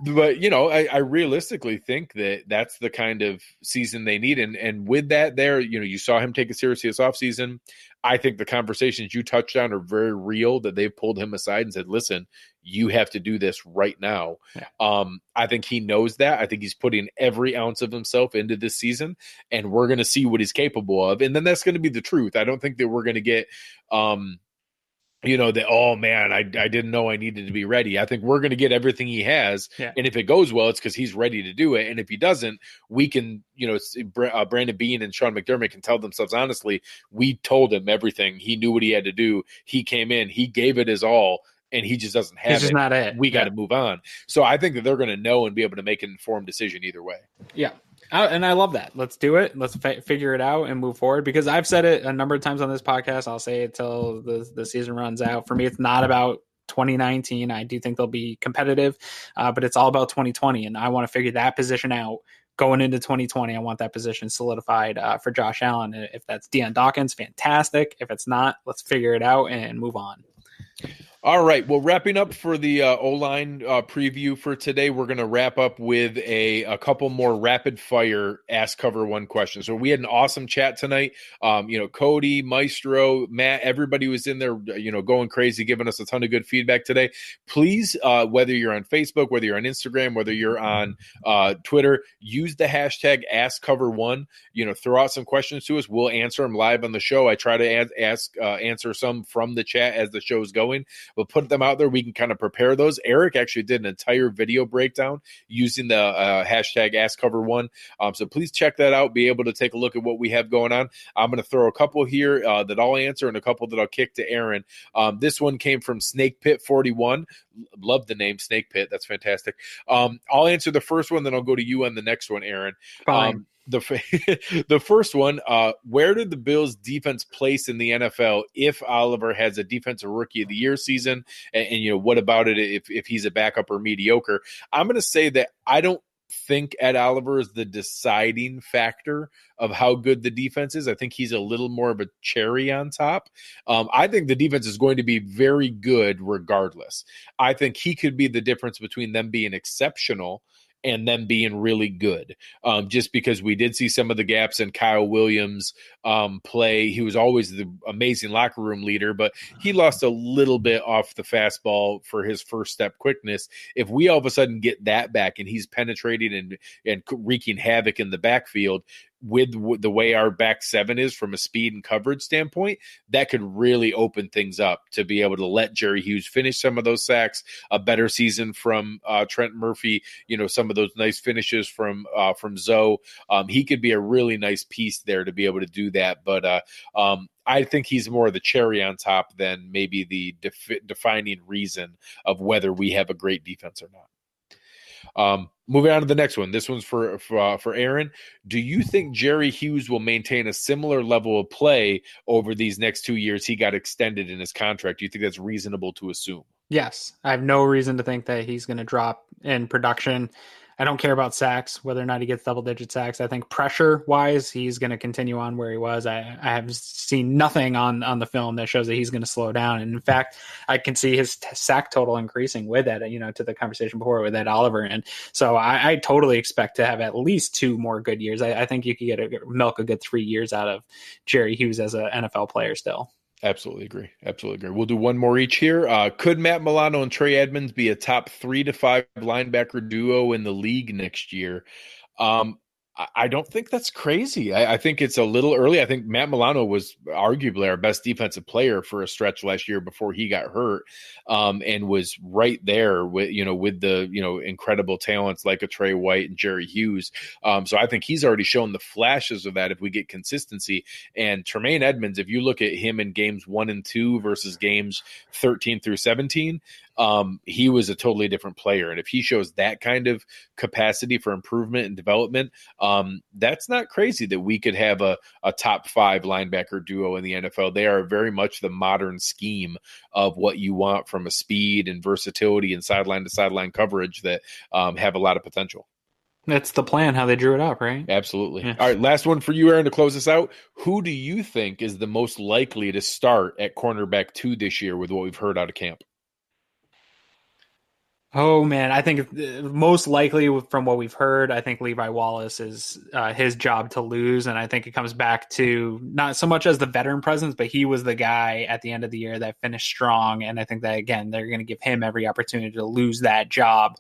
But, I realistically think that that's the kind of season they need. And with that there, you saw him take it seriously this offseason. I think the conversations you touched on are very real, that they've pulled him aside and said, listen, you have to do this right now. Yeah. I think he knows that. I think he's putting every ounce of himself into this season, and we're going to see what he's capable of. And then that's going to be the truth. I don't think that we're going to get that, oh man, I didn't know I needed to be ready. I think we're going to get everything he has. Yeah. And if it goes well, it's because he's ready to do it. And if he doesn't, we can, Brandon Beane and Sean McDermott can tell themselves, honestly, we told him everything. He knew what he had to do. He came in, he gave it his all, and he just doesn't have It's just it. not it. We got to move on. So I think that they're going to know and be able to make an informed decision either way. Yeah. And I love that. Let's do it. Let's figure it out and move forward, because I've said it a number of times on this podcast. I'll say it till the season runs out. For me, it's not about 2019. I do think they'll be competitive, but it's all about 2020. And I want to figure that position out going into 2020. I want that position solidified for Josh Allen. If that's Deion Dawkins, fantastic. If it's not, let's figure it out and move on. All right. Well, wrapping up for the O-line preview for today, we're going to wrap up with a couple more rapid fire Ask Cover One questions. So we had an awesome chat tonight. Cody, Maestro, Matt, everybody was in there, going crazy, giving us a ton of good feedback today. Please, whether you're on Facebook, whether you're on Instagram, whether you're on Twitter, use the hashtag Ask Cover One. Throw out some questions to us. We'll answer them live on the show. I try to answer some from the chat as the show's going. We'll put them out there. We can kind of prepare those. Eric actually did an entire video breakdown using the hashtag AskCover1. So please check that out. Be able to take a look at what we have going on. I'm going to throw a couple here that I'll answer and a couple that I'll kick to Aaron. This one came from Snake Pit 41. Love the name Snake Pit. That's fantastic. I'll answer the first one, then I'll go to you on the next one, Aaron. Fine. The first one, where did the Bills defense place in the NFL if Oliver has a defensive rookie of the year season? And what about it if he's a backup or mediocre? I'm going to say that I don't think Ed Oliver is the deciding factor of how good the defense is. I think he's a little more of a cherry on top. I think the defense is going to be very good regardless. I think he could be the difference between them being exceptional and them being really good, just because we did see some of the gaps in Kyle Williams' play. He was always the amazing locker room leader, but he lost a little bit off the fastball for his first step quickness. If we all of a sudden get that back and he's penetrating and wreaking havoc in the backfield, with the way our back seven is from a speed and coverage standpoint, that could really open things up to be able to let Jerry Hughes finish some of those sacks, a better season from Trent Murphy, some of those nice finishes from Zoe. He could be a really nice piece there to be able to do that. But I think he's more the cherry on top than maybe the defining reason of whether we have a great defense or not. Moving on to the next one. This one's for Aaron. Do you think Jerry Hughes will maintain a similar level of play over these next 2 years he got extended in his contract? Do you think that's reasonable to assume? Yes. I have no reason to think that he's going to drop in production. I don't care about sacks, whether or not he gets double-digit sacks. I think pressure-wise, he's going to continue on where he was. I have seen nothing on the film that shows that he's going to slow down. And in fact, I can see his sack total increasing with that, to the conversation before with Ed Oliver. And so I totally expect to have at least 2 more good years. I think you could milk a good 3 years out of Jerry Hughes as an NFL player still. Absolutely agree. We'll do one more each here. Could Matt Milano and Trey Edmonds be a top 3 to 5 linebacker duo in the league next year? I don't think that's crazy. I think it's a little early. I think Matt Milano was arguably our best defensive player for a stretch last year before he got hurt, and was right there with the incredible talents like a Trey White and Jerry Hughes. So I think he's already shown the flashes of that if we get consistency. And Tremaine Edmonds, if you look at him in games 1 and 2 versus games 13 through 17, he was a totally different player. And if he shows that kind of capacity for improvement and development, that's not crazy that we could have a top 5 linebacker duo in the NFL. They are very much the modern scheme of what you want from a speed and versatility and sideline to sideline coverage that have a lot of potential. That's the plan, how they drew it up, right? Absolutely. Yeah. All right, last one for you, Aaron, to close this out. Who do you think is the most likely to start at cornerback 2 this year with what we've heard out of camp? Oh, man, I think most likely from what we've heard, I think Levi Wallace is his job to lose. And I think it comes back to not so much as the veteran presence, but he was the guy at the end of the year that finished strong. And I think that, again, they're going to give him every opportunity to lose that job.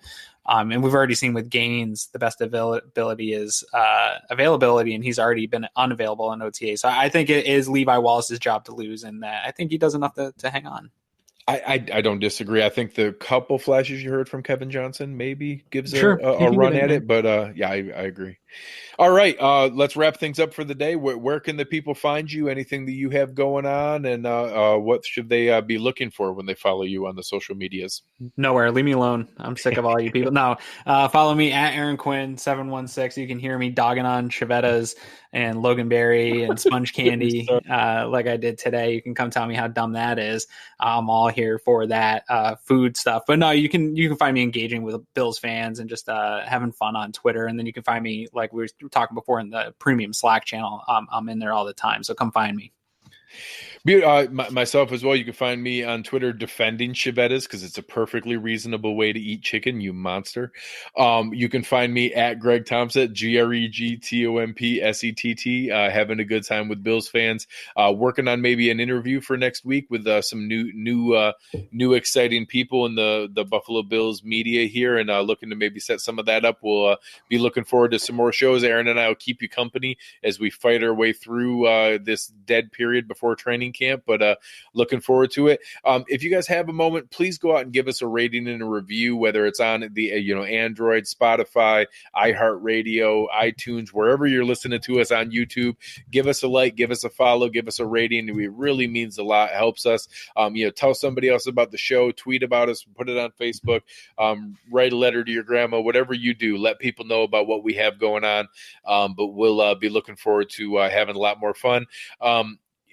And we've already seen with Gaines, the best availability is availability, and he's already been unavailable in OTA. So I think it is Levi Wallace's job to lose, and I think he does enough to hang on. I don't disagree. I think the couple flashes you heard from Kevin Johnson maybe gives Sure, a run at it, but yeah, I agree. All right, let's wrap things up for the day. Where can the people find you? Anything that you have going on, and what should they be looking for when they follow you on the social medias? Nowhere. Leave me alone. I'm sick of all you people. No, follow me at Aaron Quinn 716. You can hear me dogging on Chiavettas and Loganberry and Sponge Candy like I did today. You can come tell me how dumb that is. I'm all here for that food stuff. But no, you can find me engaging with Bills fans and just having fun on Twitter. And then you can find me, like we were talking before, in the premium Slack channel. I'm in there all the time, so come find me. Myself as well. You can find me on Twitter defending Chiavettas because it's a perfectly reasonable way to eat chicken, you monster. You can find me at Greg Thompson, GregTompsett, having a good time with Bills fans. Working on maybe an interview for next week with some new exciting people in the Buffalo Bills media here, and looking to maybe set some of that up. We'll be looking forward to some more shows. Aaron and I will keep you company as we fight our way through this dead period before training camp, but looking forward to it. If you guys have a moment, please go out and give us a rating and a review, whether it's on the Android, Spotify, iHeartRadio, iTunes, wherever you're listening to us on YouTube. Give us a like, give us a follow, give us a rating. It really means a lot. It helps us. Tell somebody else about the show, tweet about us, put it on Facebook, write a letter to your grandma, whatever you do. Let people know about what we have going on. But we'll be looking forward to having a lot more fun.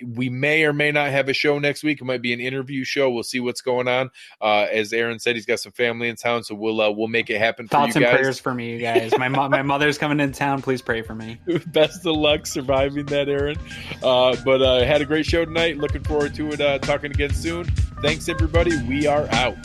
We may or may not have a show next week. It might be an interview show. We'll see what's going on. As Aaron said, he's got some family in town, so we'll make it happen for you guys. Thoughts and prayers for me, you guys. My mother's coming into town. Please pray for me. Best of luck surviving that, Aaron. But had a great show tonight. Looking forward to it. Talking again soon. Thanks, everybody. We are out.